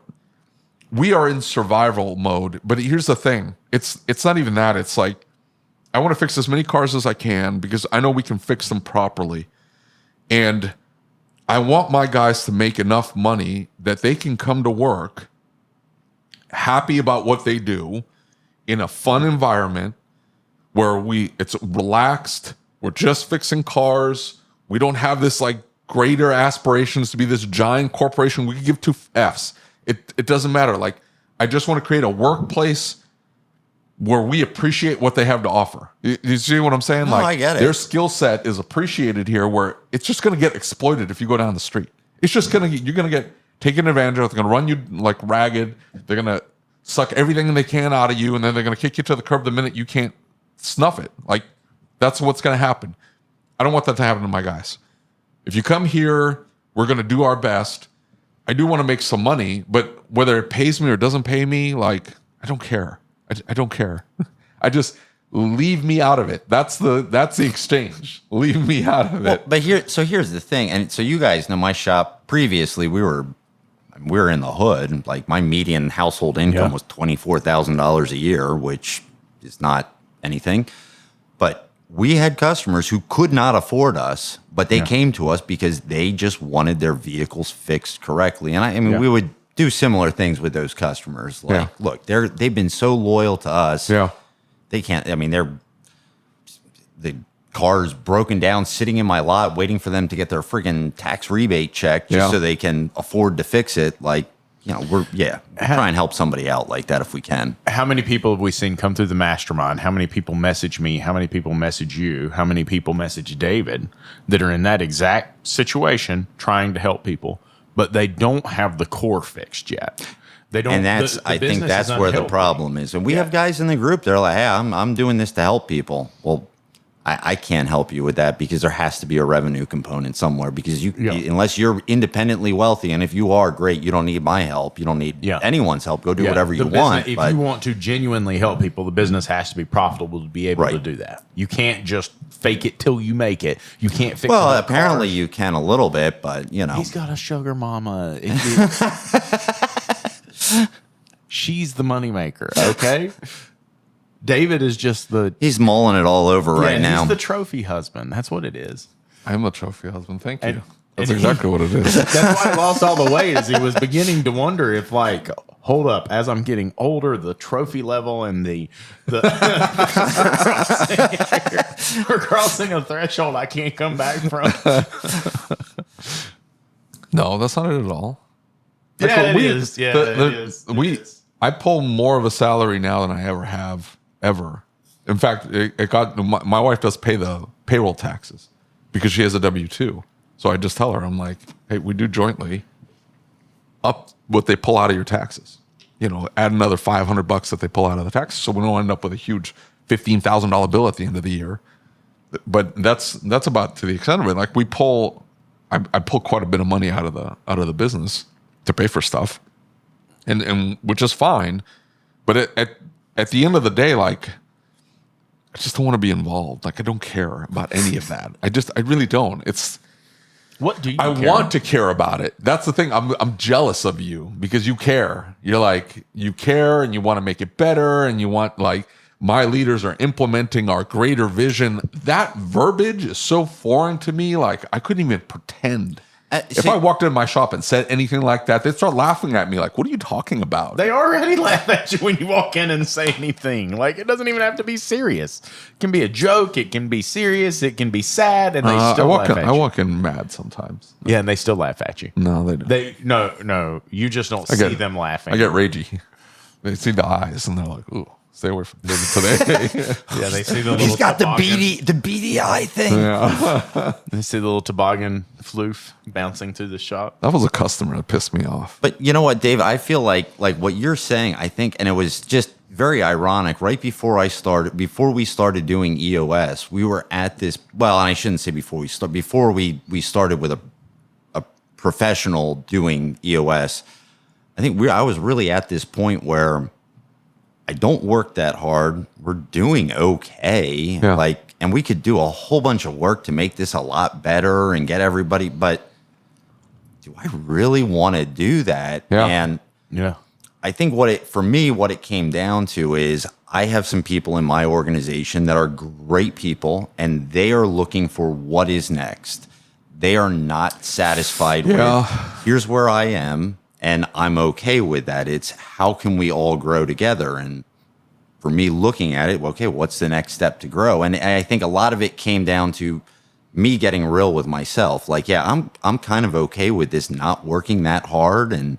Speaker 2: in survival mode. But here's the thing. It's not even that. It's like, I want to fix as many cars as I can because I know we can fix them properly. And I want my guys to make enough money that they can come to work happy about what they do in a fun environment where it's relaxed. We're just fixing cars. We don't have this like greater aspirations to be this giant corporation. We could give two Fs. It doesn't matter. Like, I just want to create a workplace where we appreciate what they have to offer. You see what I'm saying?
Speaker 3: No,
Speaker 2: like,
Speaker 3: I get it.
Speaker 2: Their skill set is appreciated here, where it's just going to get exploited if you go down the street. It's just you're going to get taken advantage of. They're going to run you like ragged. They're going to suck everything they can out of you, and then they're going to kick you to the curb the minute you can't snuff it. Like, that's what's going to happen. I don't want that to happen to my guys. If you come here, we're going to do our best. I do want to make some money, but whether it pays me or doesn't pay me, like, I don't care. I don't care. I just leave me out of it. That's the exchange. Leave me out of it.
Speaker 3: But here's the thing. And so you guys know my shop previously, we were in the hood. Like, my median household income was $24,000 a year, which is not anything. But we had customers who could not afford us, but they came to us because they just wanted their vehicles fixed correctly. And I mean, we would do similar things with those customers. Like, look, they've been so loyal to us. Yeah. They can't, I mean, the car's broken down, sitting in my lot, waiting for them to get their friggin' tax rebate check just so they can afford to fix it. Like, you know, we're try and help somebody out like that if we can.
Speaker 1: How many people have we seen come through the mastermind? How many people message me? How many people message you? How many people message David that are in that exact situation trying to help people, but they don't have the core fixed yet? They don't.
Speaker 3: And I think that's where the problem is. And we have guys in the group, they're like, hey, I'm doing this to help people. Well, I can't help you with that because there has to be a revenue component somewhere, because unless you're independently wealthy, and if you are, great, you don't need my help. You don't need anyone's help. Go do whatever you want.
Speaker 1: If you want to genuinely help people, the business has to be profitable to be able to do that. You can't just fake it till you make it. You can't fix
Speaker 3: Well, apparently you can a little bit, but, you know.
Speaker 1: He's got a sugar mama. She's the moneymaker, okay? David is just
Speaker 3: he's mulling it all over right now.
Speaker 1: He's the trophy husband. That's what it is.
Speaker 2: I'm a trophy husband. Thank you. That's exactly what it is.
Speaker 1: That's why he lost all the weight, is he was beginning to wonder if, like, hold up, as I'm getting older, the trophy level and the we're crossing a threshold I can't come back from.
Speaker 2: No, that's not it at all.
Speaker 1: Yeah, it is. Yeah, it is.
Speaker 2: I pull more of a salary now than I ever have. Ever. In fact, my wife does pay the payroll taxes because she has a W-2. So I just tell her, I'm like, hey, we do jointly up what they pull out of your taxes. You know, add another $500 that they pull out of the taxes, so we don't end up with a huge $15,000 bill at the end of the year. But that's about to the extent of it. Like, I pull quite a bit of money out of the business to pay for stuff, and which is fine. But at the end of the day, like, I just don't want to be involved. Like, I don't care about any of that. I really don't.
Speaker 1: What do you
Speaker 2: I
Speaker 1: care?
Speaker 2: want to care about it. That's the thing. I'm jealous of you because you care. You're like, you care and you want to make it better, and you want, like, my leaders are implementing our greater vision. That verbiage is so foreign to me. Like, I couldn't even pretend. If I walked into my shop and said anything like that, they'd start laughing at me like, what are you talking about?
Speaker 1: They already laugh at you when you walk in and say anything. Like, it doesn't even have to be serious. It can be a joke. It can be serious. It can be sad. And they still laugh at you.
Speaker 2: I walk in mad sometimes.
Speaker 1: Yeah, and they still laugh at you.
Speaker 2: No, they don't.
Speaker 1: No. You just don't see them laughing.
Speaker 2: I get ragey. They see the eyes and they're like, ooh. Stay away from David today.
Speaker 1: Yeah, they see the little
Speaker 3: He's got the beady eye thing.
Speaker 2: Yeah.
Speaker 1: They see the little toboggan floof bouncing through the shop.
Speaker 2: That was a customer that pissed me off.
Speaker 3: But you know what, Dave? I feel like what you're saying, I think, and it was just very ironic. Right before we started doing EOS, we were at this. Well, and I shouldn't say before we started. Before we started with a professional doing EOS, I think I was really at this point where I don't work that hard. We're doing okay. Yeah. And we could do a whole bunch of work to make this a lot better and get everybody, but do I really want to do that?
Speaker 2: Yeah.
Speaker 3: And I think what it came down to is I have some people in my organization that are great people, and they are looking for what is next. They are not satisfied with, here's where I am. And I'm okay with that. It's how can we all grow together? And for me, looking at it, okay, what's the next step to grow? And I think a lot of it came down to me getting real with myself. Like, yeah, I'm kind of okay with this not working that hard and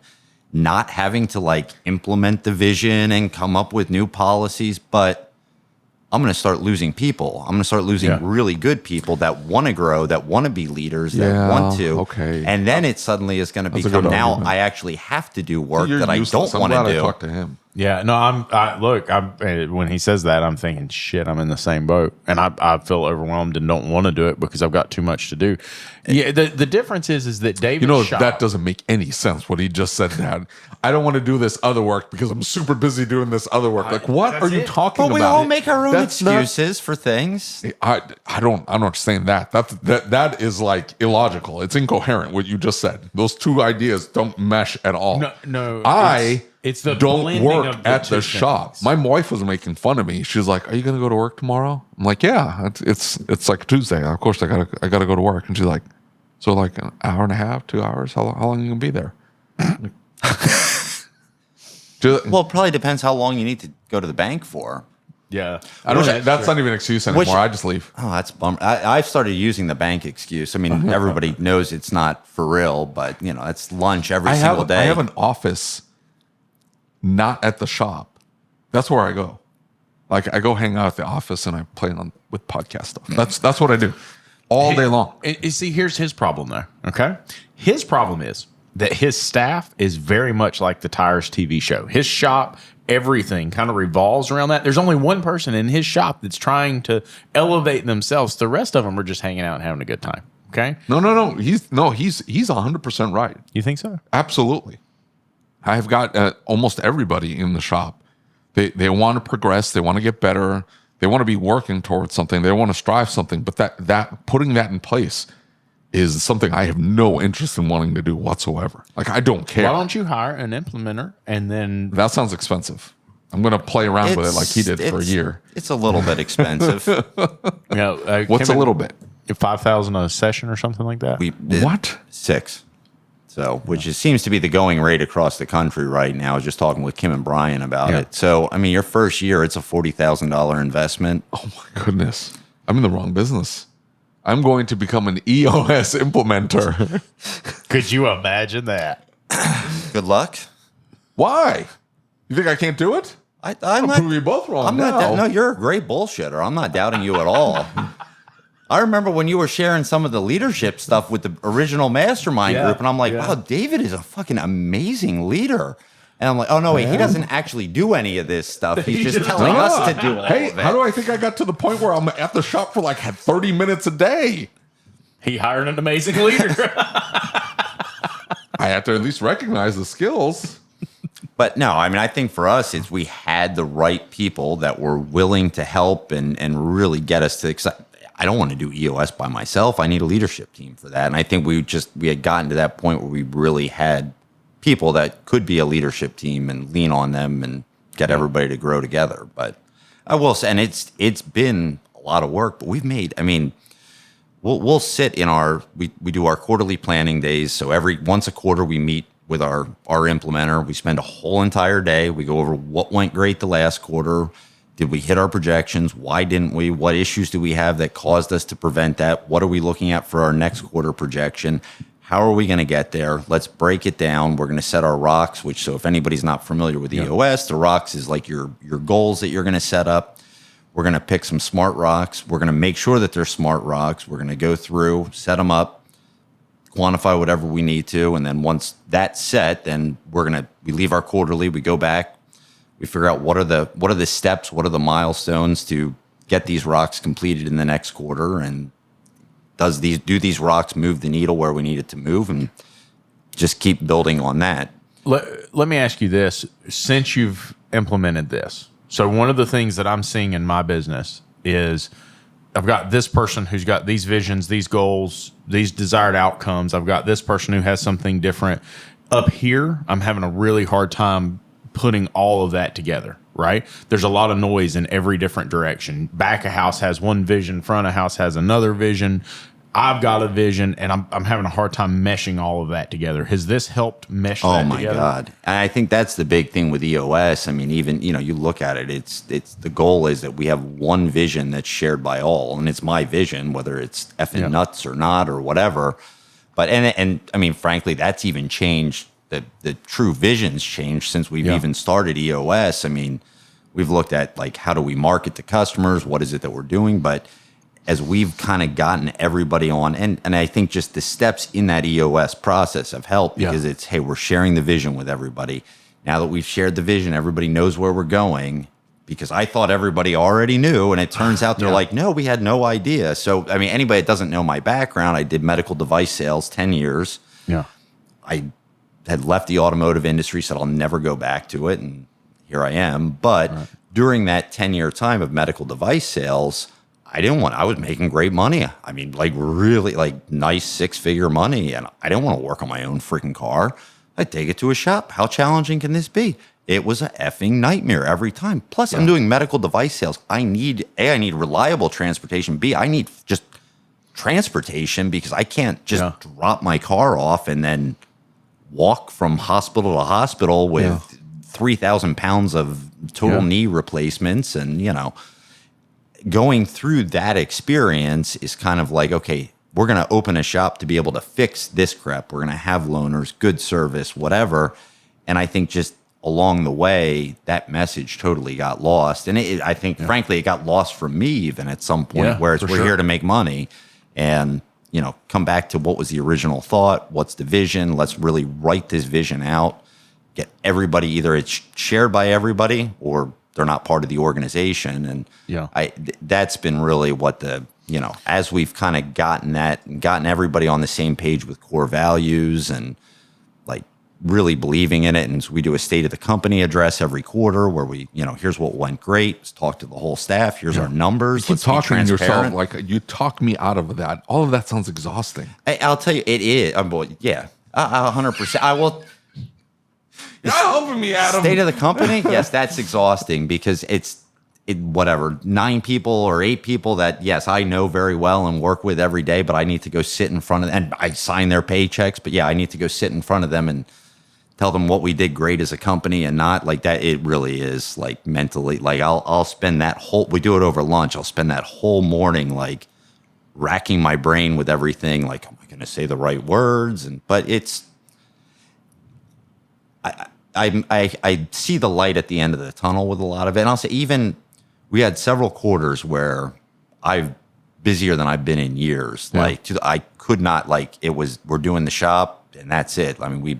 Speaker 3: not having to like implement the vision and come up with new policies, but I'm going to start losing people. I'm going to start losing really good people that want to grow, that want to be leaders, that want to.
Speaker 2: Okay.
Speaker 3: And then it suddenly is going to become now I actually have to do work that I don't want to do.
Speaker 2: I talked to him.
Speaker 1: Yeah, no, look, when he says that, I'm thinking, shit, I'm in the same boat. And I feel overwhelmed and don't want to do it because I've got too much to do. Yeah, the difference is that David
Speaker 2: that doesn't make any sense what he just said, Dad. I don't want to do this other work because I'm super busy doing this other work. Like, what are you talking about?
Speaker 3: But we all make our own excuses for things.
Speaker 2: I don't understand that. That is like illogical. It's incoherent what you just said. Those two ideas don't mesh at all.
Speaker 1: No,
Speaker 2: it's the don't work at the shop. My wife was making fun of me. She's like, "Are you going to go to work tomorrow?" I'm like, "Yeah, it's like Tuesday. Of course, I gotta go to work." And she's like, "So like an hour and a half, 2 hours? How long are you gonna be there?"
Speaker 3: Well, it probably depends how long you need to go to the bank for.
Speaker 1: Yeah,
Speaker 2: that's not even an excuse anymore. I just leave.
Speaker 3: Oh, that's a bummer. I've started using the bank excuse. I mean, everybody knows it's not for real, but it's lunch every single day.
Speaker 2: I have an office. Not at the shop. That's where I go. Like I go hang out at the office and I play with podcast stuff. That's what I do all day long.
Speaker 1: You see, here's his problem though. Okay, his problem is that his staff is very much like the Tires TV show. His shop, everything kind of revolves around that. There's only one person in his shop that's trying to elevate themselves. The rest of them are just hanging out and having a good time. Okay.
Speaker 2: No. He's 100% right.
Speaker 1: You think so?
Speaker 2: Absolutely. I've got almost everybody in the shop. They want to progress. They want to get better. They want to be working towards something. They want to strive something. But that putting that in place is something I have no interest in wanting to do whatsoever. Like I don't care.
Speaker 1: Why don't you hire an implementer and then?
Speaker 2: That sounds expensive. I'm going to play around with it like he did for a year.
Speaker 3: It's a little bit expensive.
Speaker 2: What's a little bit?
Speaker 1: $5,000 a session or something like that.
Speaker 2: What?
Speaker 3: 6. So, which seems to be the going rate across the country right now. I was just talking with Kim and Brian about it. So, I mean, your first year, it's a $40,000 investment.
Speaker 2: Oh my goodness. I'm in the wrong business. I'm going to become an EOS implementer.
Speaker 1: Could you imagine that?
Speaker 3: Good luck.
Speaker 2: Why? You think I can't do it?
Speaker 3: I'm
Speaker 2: not prove you both wrong.
Speaker 3: No, you're a great bullshitter. I'm not doubting you at all. I remember when you were sharing some of the leadership stuff with the original Mastermind group, and I'm like, wow, David is a fucking amazing leader. And I'm like, oh, no, wait, he doesn't actually do any of this stuff. He's just telling us to do all of it.
Speaker 2: How do I think I got to the point where I'm at the shop for like 30 minutes a day?
Speaker 1: He hired an amazing leader.
Speaker 2: I have to at least recognize the skills.
Speaker 3: But no, I mean, I think for us, it's we had the right people that were willing to help and really get us to excite. I don't want to do EOS by myself. I need a leadership team for that. And I think we had gotten to that point where we really had people that could be a leadership team and lean on them and get everybody to grow together. But I will say, and it's been a lot of work, but we've made, I mean, we'll sit in we do our quarterly planning days. So once a quarter we meet with our implementer. We spend a whole entire day. We go over what went great the last quarter. Did we hit our projections? Why didn't we? What issues do we have that caused us to prevent that? What are we looking at for our next quarter projection? How are we going to get there? Let's break it down. We're going to set our rocks, so if anybody's not familiar with EOS, the rocks is like your goals that you're going to set up. We're going to pick some smart rocks. We're going to make sure that they're smart rocks. We're going to go through, set them up, quantify whatever we need to. And then once that's set, then we leave our quarterly, we go back, we figure out what are the steps, what are the milestones to get these rocks completed in the next quarter, and do these rocks move the needle where we need it to move, and just keep building on that.
Speaker 1: Let me ask you this: since you've implemented this, so one of the things that I'm seeing in my business is I've got this person who's got these visions, these goals, these desired outcomes. I've got this person who has something different. Up here, I'm having a really hard time putting all of that together, right? There's a lot of noise in every different direction. Back of house has one vision, front of house has another vision. I've got a vision, and I'm having a hard time meshing all of that together. Has this helped mesh that together?
Speaker 3: Oh my God. And I think that's the big thing with EOS. I mean, even, you look at it, it's the goal is that we have one vision that's shared by all, and it's my vision, whether it's effing nuts or not or whatever. But, and I mean, frankly, that's even changed. The true vision's changed since we've even started EOS. I mean, we've looked at like, how do we market to customers? What is it that we're doing? But as we've kind of gotten everybody on, and I think just the steps in that EOS process have helped because it's, hey, we're sharing the vision with everybody. Now that we've shared the vision, everybody knows where we're going, because I thought everybody already knew. And it turns out they're like, no, we had no idea. So, I mean, anybody that doesn't know my background, I did medical device sales 10 years.
Speaker 1: Yeah.
Speaker 3: I had left the automotive industry, said I'll never go back to it. And here I am. But during that 10-year time of medical device sales, I was making great money. I mean, like really like nice 6-figure money. And I didn't want to work on my own freaking car. I'd take it to a shop. How challenging can this be? It was a effing nightmare every time. Plus, I'm doing medical device sales. I need reliable transportation. B, I need just transportation, because I can't just drop my car off and then walk from hospital to hospital with 3,000 pounds of total knee replacements. And, going through that experience is kind of like, okay, we're going to open a shop to be able to fix this crap. We're going to have loaners, good service, whatever. And I think just along the way, that message totally got lost. And I think, frankly, it got lost from me even at some point, where we're here to make money and, come back to what was the original thought. What's the vision? Let's really write this vision out, get everybody, either it's shared by everybody or they're not part of the organization. And that's been really what as we've kind of gotten everybody on the same page with core values and like really believing in it. And so we do a state of the company address every quarter where we, here's what went great. Let's talk to the whole staff. Here's our numbers.
Speaker 2: Let's talk to yourself. Like, you talk me out of that. All of that sounds exhausting.
Speaker 3: I'll tell you, it is. 100%. I will.
Speaker 2: You're not helping me, Adam.
Speaker 3: State of the company? Yes, that's exhausting because it's 9 people or 8 people that, yes, I know very well and work with every day, but I need to go sit in front of them, and I sign their paychecks, but I need to go sit in front of them and tell them what we did great as a company and not like that. It really is like mentally, like I'll spend we do it over lunch. I'll spend that whole morning like racking my brain with everything. Like, am I going to say the right words? But it's, I see the light at the end of the tunnel with a lot of it. And I'll say, even we had several quarters where I'm busier than I've been in years. Yeah. Like I could not, we're doing the shop and that's it. I mean, we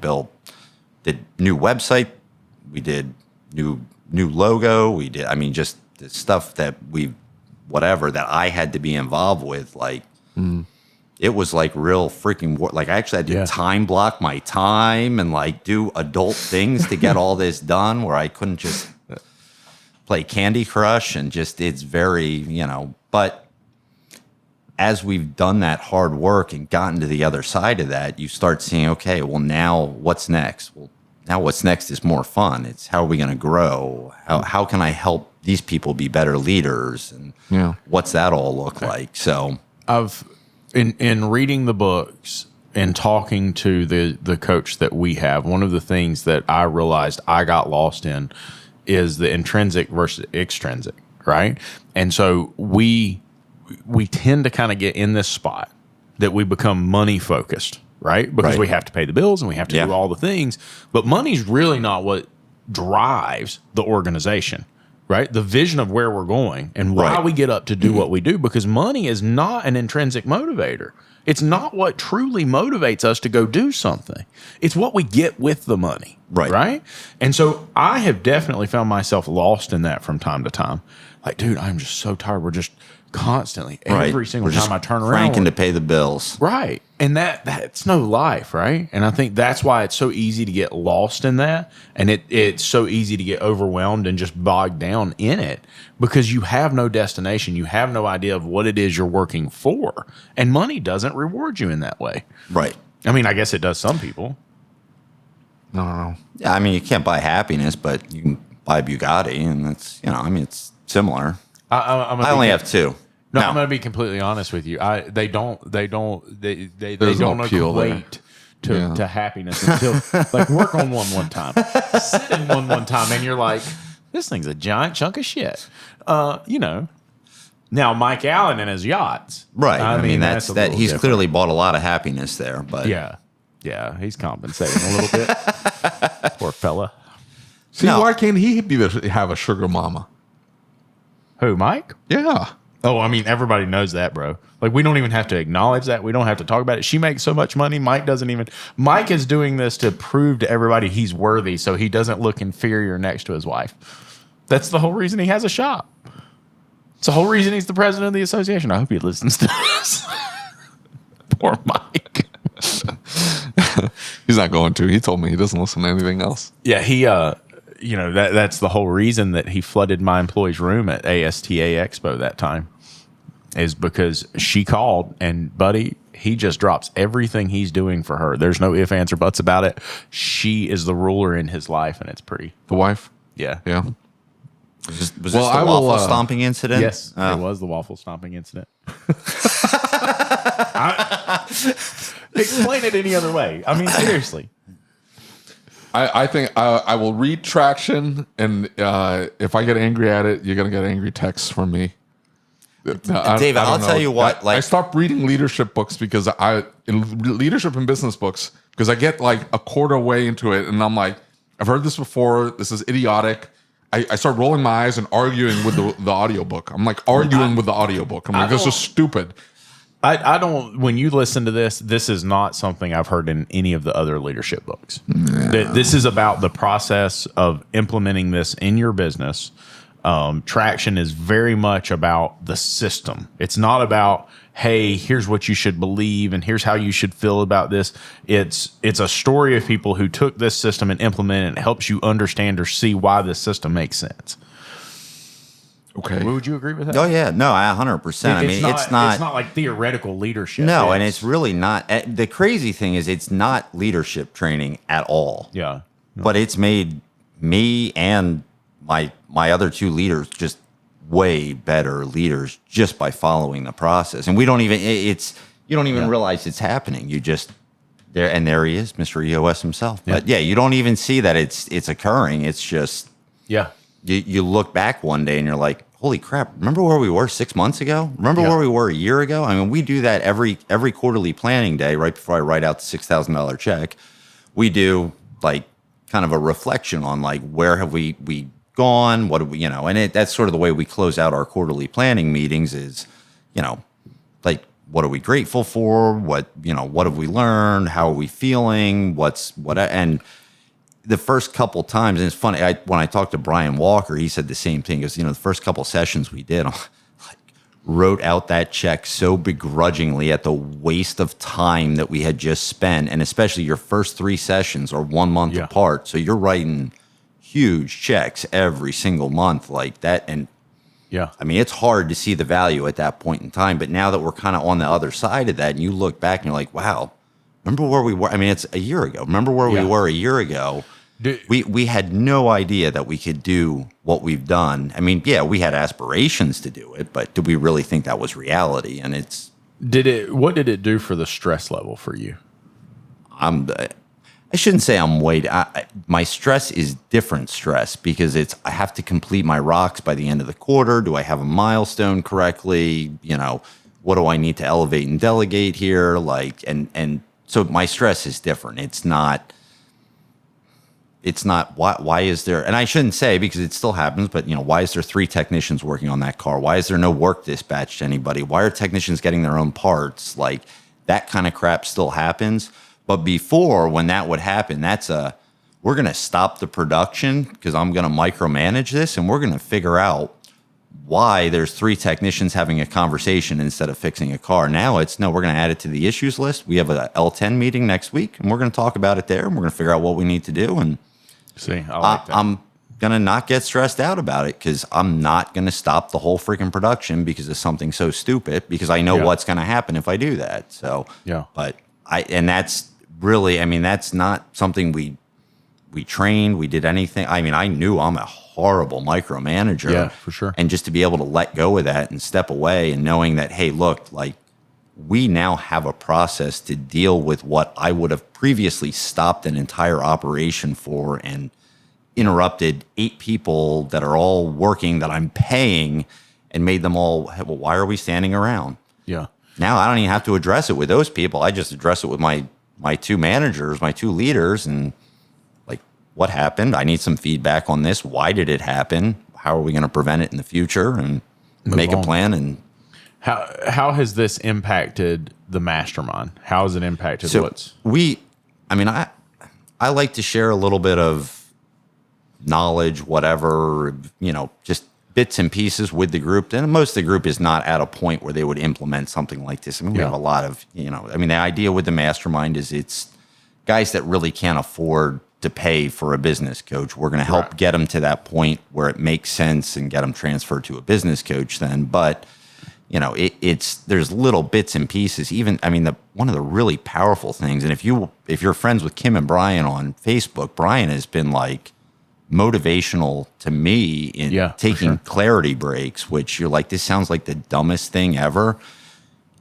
Speaker 3: did new website, we did new logo, we did, just the stuff that that I had to be involved with. It was like real freaking work. Like I actually had to time block my time and like do adult things to get all this done, where I couldn't just play Candy Crush and just, it's very, but as we've done that hard work and gotten to the other side of that, you start seeing, okay, well, now what's next? Well, now what's next is more fun. It's how are we going to grow? How can I help these people be better leaders? And what's that all look like? So
Speaker 1: In reading the books and talking to the coach that we have, one of the things that I realized I got lost in is the intrinsic versus extrinsic, right? And so we tend to kind of get in this spot that we become money focused, right? Because we have to pay the bills and we have to do all the things. But money's really not what drives the organization. Right? The vision of where we're going and why we get up to do what we do, because money is not an intrinsic motivator. It's not what truly motivates us to go do something. It's what we get with the money. Right? And so I have definitely found myself lost in that from time to time. Like, dude, I'm just so tired. We're just constantly, every single time I turn around,
Speaker 3: cranking to pay the bills.
Speaker 1: Right. And that's no life, right? And I think that's why it's so easy to get lost in that. And it's so easy to get overwhelmed and just bogged down in it, because you have no destination. You have no idea of what it is you're working for. And money doesn't reward you in that way.
Speaker 3: Right.
Speaker 1: I mean, I guess it does some people.
Speaker 2: No.
Speaker 3: Yeah, I mean, you can't buy happiness, but you can buy a Bugatti, and that's, it's similar. I only have 2.
Speaker 1: No, I'm going to be completely honest with you. They don't equate to happiness until like work on one time, sit in one time, and you're like, this thing's a giant chunk of shit. Now Mike Allen and his yachts,
Speaker 3: right? I mean that's that. He's
Speaker 1: different.
Speaker 3: Clearly bought a lot of happiness there, but
Speaker 1: yeah, he's compensating a little bit. Poor fella.
Speaker 2: See, why can't he have a sugar mama?
Speaker 1: Who, Mike?
Speaker 2: Yeah.
Speaker 1: Oh, I mean, everybody knows that, bro. Like, we don't even have to acknowledge that. We don't have to talk about it. She makes so much money. Mike doesn't even. Mike is doing this to prove to everybody he's worthy so he doesn't look inferior next to his wife. That's the whole reason he has a shop. It's the whole reason he's the president of the association. I hope he listens to this. Poor Mike.
Speaker 2: He's not going to. He told me he doesn't listen to anything else.
Speaker 1: Yeah, he, that's the whole reason that he flooded my employee's room at ASTA Expo that time is because she called and, buddy, he just drops everything he's doing for her. There's no ifs, ands, or buts about it. She is the ruler in his life, and it's pretty.
Speaker 2: The wife?
Speaker 1: Yeah.
Speaker 2: Yeah.
Speaker 3: Was this the waffle stomping incident?
Speaker 1: Yes, it was the waffle stomping incident. Explain it any other way. I mean, seriously.
Speaker 2: I think I will read Traction, and if I get angry at it, you're going to get angry texts from me.
Speaker 3: David, I'll tell you what.
Speaker 2: I stopped reading leadership books because leadership and business books, because I get like a quarter way into it, and I'm like, I've heard this before. This is idiotic. I start rolling my eyes and arguing with the audiobook. I'm like arguing with the audiobook. I'm like, this is stupid.
Speaker 1: I don't, when you listen to this is not something I've heard in any of the other leadership books. This is about the process of implementing this in your business. Traction is very much about the system. It's not about, hey, here's what you should believe and here's how you should feel about this. It's a story of people who took this system and implemented it and helps you understand or see why this system makes sense.
Speaker 2: Okay.
Speaker 1: Would you agree with that?
Speaker 3: Oh yeah, no, 100%. I mean, it's not
Speaker 1: like theoretical leadership.
Speaker 3: No, and it's really not. The crazy thing is, it's not leadership training at all.
Speaker 1: Yeah.
Speaker 3: But it's made me and my other two leaders just way better leaders just by following the process. And we don't even you don't even realize it's happening. You just there he is, Mr. EOS himself.
Speaker 1: Yeah.
Speaker 3: But you don't even see that it's occurring. It's just you look back one day and you're like, holy crap, remember where we were 6 months ago? Remember where we were a year ago? I mean, we do that every quarterly planning day right before I write out the $6,000 check. We do like kind of a reflection on like, where have we gone? What do we, and that's sort of the way we close out our quarterly planning meetings is, like, what are we grateful for? What have we learned? How are we feeling? And the first couple times, and it's funny, when I talked to Brian Walker, he said the same thing. Because the first couple sessions we did, I wrote out that check so begrudgingly at the waste of time that we had just spent, and especially your first 3 sessions are 1 month apart, so you're writing huge checks every single month like that, and I mean, it's hard to see the value at that point in time. But now that we're kind of on the other side of that, and you look back and you're like, wow, remember where we were? I mean, it's a year ago. Remember where we were a year ago? We had no idea that we could do what we've done. I mean, we had aspirations to do it, but did we really think that was reality? And
Speaker 1: what did it do for the stress level for you?
Speaker 3: I shouldn't say I'm my stress is different stress because I have to complete my rocks by the end of the quarter. Do I have a milestone correctly? What do I need to elevate and delegate here? Like, and so my stress is different. It's not why is there, and I shouldn't say because it still happens, but why is there 3 technicians working on that car? Why is there no work dispatched to anybody? Why are technicians getting their own parts? Like, that kind of crap still happens. But before, when that would happen, we're going to stop the production because I'm going to micromanage this, and we're going to figure out why there's 3 technicians having a conversation instead of fixing a car. Now we're going to add it to the issues list. We have a L10 meeting next week, and we're going to talk about it there, and we're going to figure out what we need to do. And
Speaker 1: I like that.
Speaker 3: I'm going to not get stressed out about it because I'm not going to stop the whole freaking production because of something so stupid, because I know what's going to happen if I do that. So, but that's really, I mean, that's not something we we trained, we did anything. I mean, I knew I'm a horrible micromanager.
Speaker 1: Yeah, for sure.
Speaker 3: And just to be able to let go of that and step away and knowing that, hey, look, like we now have a process to deal with what I would have previously stopped an entire operation for and interrupted 8 people that are all working that I'm paying and made them all, well, why are we standing around?
Speaker 1: Yeah.
Speaker 3: Now I don't even have to address it with those people. I just address it with my 2 managers, my 2 leaders, and like, what happened? I need some feedback on this. Why did it happen? How are we going to prevent it in the future? And make a plan. And
Speaker 1: how has this impacted the mastermind? How has it impacted
Speaker 3: I like to share a little bit of knowledge, whatever, just bits and pieces with the group. And most of the group is not at a point where they would implement something like this. I mean, we have a lot of, the idea with the mastermind is it's guys that really can't afford to pay for a business coach. We're going to help get them to that point where it makes sense and get them transferred to a business coach then. But, there's little bits and pieces. Even, one of the really powerful things, and if you're friends with Kim and Brian on Facebook, Brian has been like motivational to me in taking clarity breaks, which you're like, this sounds like the dumbest thing ever.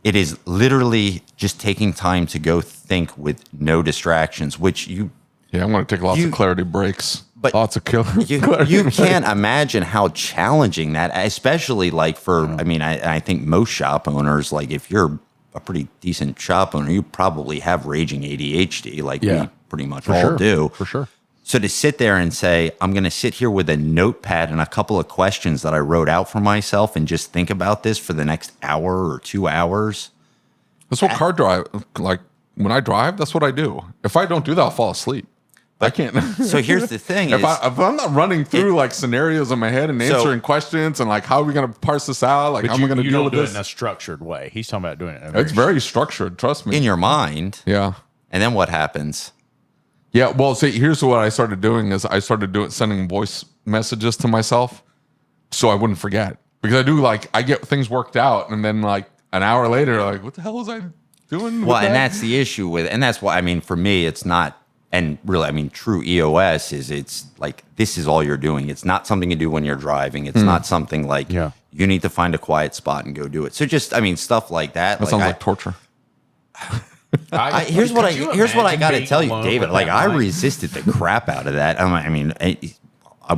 Speaker 3: It is literally just taking time to go think with no distractions, which I'm
Speaker 2: going to take lots of clarity breaks.
Speaker 3: But
Speaker 2: lots of
Speaker 3: you can't imagine how challenging that, especially like for, I think most shop owners, like if you're a pretty decent shop owner, you probably have raging ADHD, like we pretty much all do.
Speaker 1: For sure.
Speaker 3: So to sit there and say, I'm going to sit here with a notepad and a couple of questions that I wrote out for myself and just think about this for the next hour or 2 hours.
Speaker 2: That's what car drive, like when I drive, that's what I do. If I don't do that, I'll fall asleep. I can't.
Speaker 3: So here's the thing:
Speaker 2: if I'm not running through like scenarios in my head and answering questions and like how are we going to parse this out? Like how am I going to deal with this?
Speaker 1: You don't do it in a structured way. He's talking about doing it.
Speaker 2: It's very structured. Trust me.
Speaker 3: In your mind.
Speaker 2: Yeah.
Speaker 3: And then what happens?
Speaker 2: Yeah. Well, see, here's what I started doing is I started sending voice messages to myself so I wouldn't forget, because I get things worked out and then like an hour later, like what the hell was I doing?
Speaker 3: Well, and that's the issue and that's why for me it's not. And really, true EOS it's like, this is all you're doing. It's not something you do when you're driving. It's not something like you need to find a quiet spot and go do it. So just, stuff like that.
Speaker 2: That sounds like torture.
Speaker 3: Here's what I got to tell you, David. Like I resisted the crap out of that.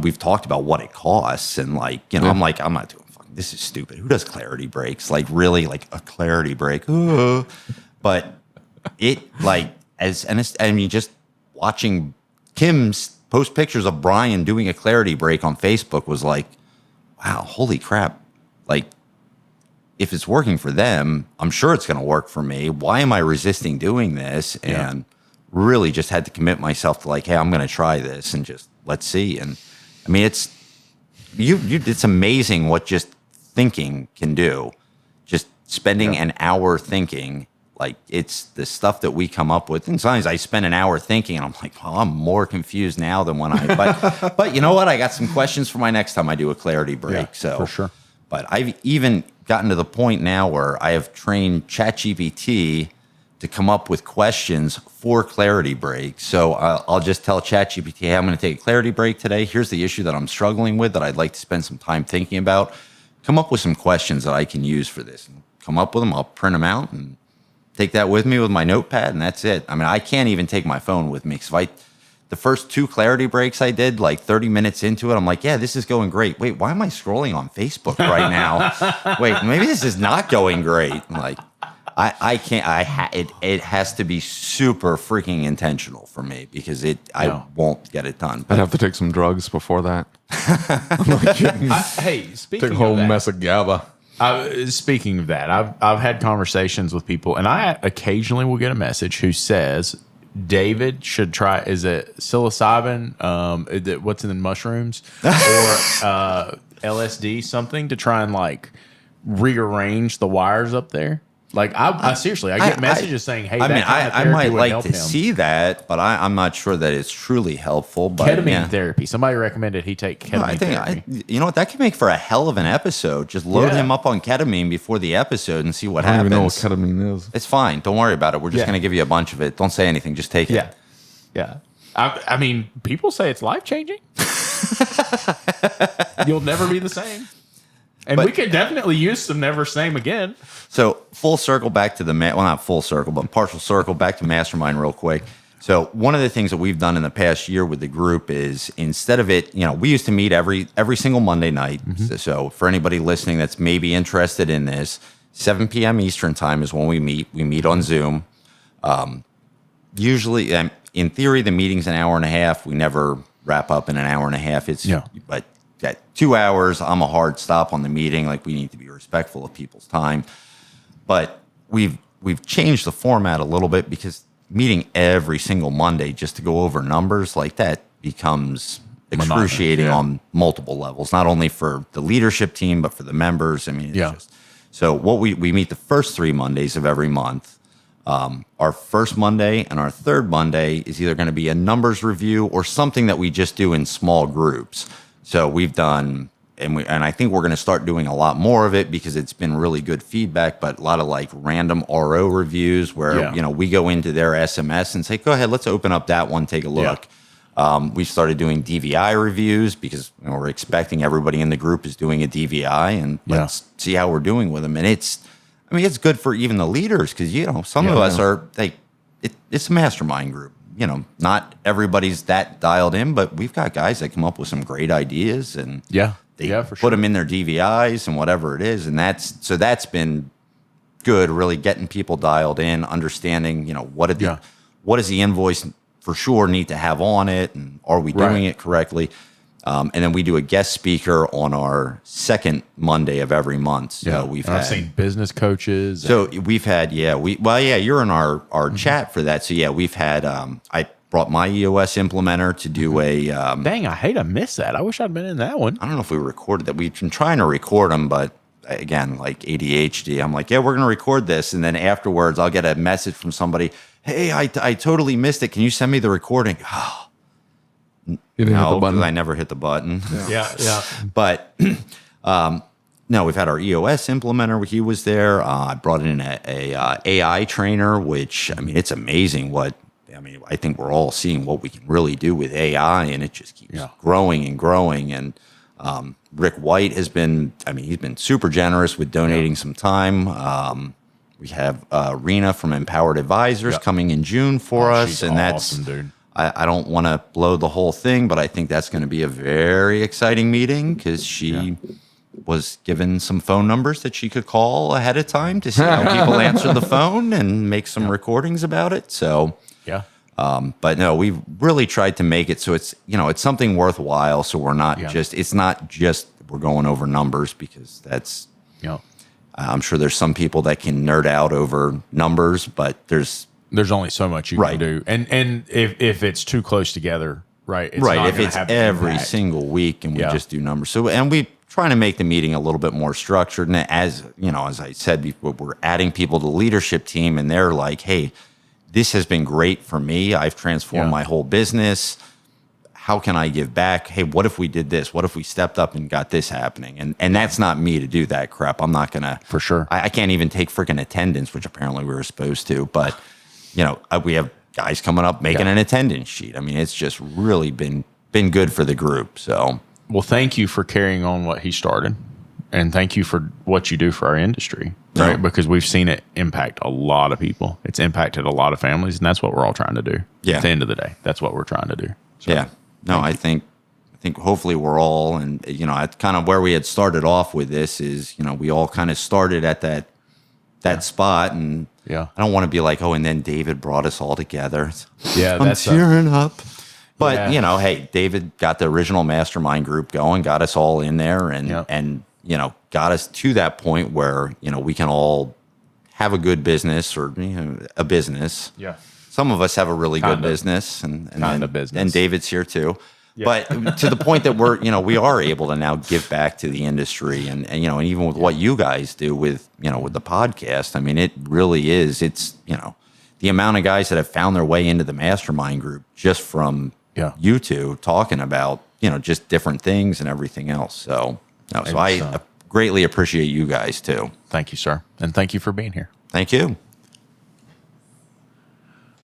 Speaker 3: We've talked about what it costs, and I'm like, I'm not doing. This is stupid. Who does clarity breaks? Like really, like a clarity break. But it just watching Kim's post pictures of Brian doing a clarity break on Facebook was like, wow, holy crap. Like, if it's working for them, I'm sure it's going to work for me. Why am I resisting doing this? And really just had to commit myself to like, hey, I'm going to try this and just let's see. And it's amazing what just thinking can do. Just spending an hour thinking. Like, it's the stuff that we come up with. And sometimes I spend an hour thinking, and I'm like, well, I'm more confused now than when but you know what? I got some questions for my next time I do a clarity break.
Speaker 1: Yeah,
Speaker 3: so
Speaker 1: for sure.
Speaker 3: But I've even gotten to the point now where I have trained ChatGPT to come up with questions for clarity breaks. So I'll just tell ChatGPT, hey, I'm going to take a clarity break today. Here's the issue that I'm struggling with that I'd like to spend some time thinking about. Come up with some questions that I can use for this. And come up with them. I'll print them out and take that with me with my notepad, and that's it. I can't even take my phone with me, because the first 2 clarity breaks I did, like 30 minutes into it, I'm like, yeah, this is going great. Wait, why am I scrolling on Facebook right now? Wait, maybe this is not going great. I'm like, I can't. It has to be super freaking intentional for me, because I won't get it done.
Speaker 2: I'd have to take some drugs before that.
Speaker 1: Hey, speaking
Speaker 2: take a whole
Speaker 1: of that,
Speaker 2: mess of GABA.
Speaker 1: Speaking of that, I've had conversations with people, and I occasionally will get a message who says David should try. Is it psilocybin? What's in the mushrooms or LSD? Something to try and like rearrange the wires up there. Like I seriously, I get messages saying, "Hey,
Speaker 3: I might like to see that, but I'm not sure that it's truly helpful." But
Speaker 1: ketamine therapy. Somebody recommended he take ketamine therapy.
Speaker 3: You know what? That could make for a hell of an episode. Just load him up on ketamine before the episode and see what happens.
Speaker 2: I don't even know what ketamine is.
Speaker 3: It's fine. Don't worry about it. We're just going to give you a bunch of it. Don't say anything. Just take it.
Speaker 1: Yeah. I mean, people say it's life-changing. You'll never be the same. And we could definitely use some never same again.
Speaker 3: So full circle back to not full circle, but partial circle back to Mastermind real quick. So one of the things that we've done in the past year with the group is instead of it, we used to meet every single Monday night. Mm-hmm. So for anybody listening that's maybe interested in this, 7 p.m. Eastern time is when we meet. We meet on Zoom. Usually, in theory, the meeting's an hour and a half. We never wrap up in an hour and a half. But at 2 hours, I'm a hard stop on the meeting. Like, we need to be respectful of people's time. But we've changed the format a little bit because meeting every single Monday just to go over numbers like that becomes excruciating on multiple levels, not only for the leadership team, but for the members. I mean, so what we meet the first 3 Mondays of every month. Our first Monday and our third Monday is either going to be a numbers review or something that we just do in small groups. So we've done, and I think we're going to start doing a lot more of it because it's been really good feedback, but a lot of like random RO reviews where, we go into their SMS and say, go ahead, let's open up that one, take a look. We started doing DVI reviews because we're expecting everybody in the group is doing a DVI, and let's see how we're doing with them. And it's good for even the leaders because, some of us are like, it's a mastermind group. Not everybody's that dialed in, but we've got guys that come up with some great ideas and they put them in their DVIs and whatever it is. And that's been good, really getting people dialed in, understanding, what does the invoice for sure need to have on it, and are we doing it correctly? And then we do a guest speaker on our second Monday of every month. So
Speaker 1: I've seen business coaches.
Speaker 3: So we've had, you're in our chat for that. So we've had, I brought my EOS implementer to do a.
Speaker 1: Dang, I hate to miss that. I wish I'd been in that one.
Speaker 3: I don't know if we recorded that. We've been trying to record them, but again, like ADHD, I'm like, we're going to record this. And then afterwards I'll get a message from somebody. Hey, I totally missed it. Can you send me the recording? Oh,
Speaker 2: you didn't hit the button.
Speaker 3: I never hit the button.
Speaker 1: Yeah.
Speaker 3: But no, we've had our EOS implementer. He was there. I brought in a AI trainer, which it's amazing I think we're all seeing what we can really do with AI, and it just keeps growing and growing. And Rick White has been, he's been super generous with donating some time. We have Rena from Empowered Advisors coming in June for us.
Speaker 1: She's
Speaker 3: and
Speaker 1: awesome, dude.
Speaker 3: I don't want to blow the whole thing, but I think that's going to be a very exciting meeting because she was given some phone numbers that she could call ahead of time to see how people answer the phone and make some recordings about it. So, but no, we've really tried to make it so it's, it's something worthwhile. So we're not it's not just we're going over numbers because that's, I'm sure there's some people that can nerd out over numbers, but there's
Speaker 1: only so much you can do. And if it's too close together, it's not
Speaker 3: if it's every single week and we just do numbers. So, and we trying to make the meeting a little bit more structured. And as I said before, we're adding people to the leadership team and they're like, hey, this has been great for me. I've transformed my whole business. How can I give back? Hey, what if we did this? What if we stepped up and got this happening? And that's not me to do that crap. I'm not going to.
Speaker 1: For sure.
Speaker 3: I can't even take freaking attendance, which apparently we were supposed to. But, we have guys coming up making an attendance sheet. It's just really been good for the group. So,
Speaker 1: well, thank you for carrying on what he started. And thank you for what you do for our industry, right? Because we've seen it impact a lot of people. It's impacted a lot of families, and that's what we're all trying to do. At the end of the day, that's what we're trying to do. So,
Speaker 3: no, I think hopefully we're all, and kind of where we had started off with this is, we all kind of started at that spot, and I don't want to be like, and then David brought us all together. I'm tearing up. But hey, David got the original mastermind group going, got us all in there, and got us to that point where we can all have a good business or a business.
Speaker 1: Yeah.
Speaker 3: Some of us have a really good business, and David's here too. Yeah. But to the point that we are able to now give back to the industry, and even with what you guys do with with the podcast. It really is. It's the amount of guys that have found their way into the mastermind group just from you two talking about just different things and everything else. So I greatly appreciate you guys too.
Speaker 1: Thank you, sir, and thank you for being here.
Speaker 3: Thank you.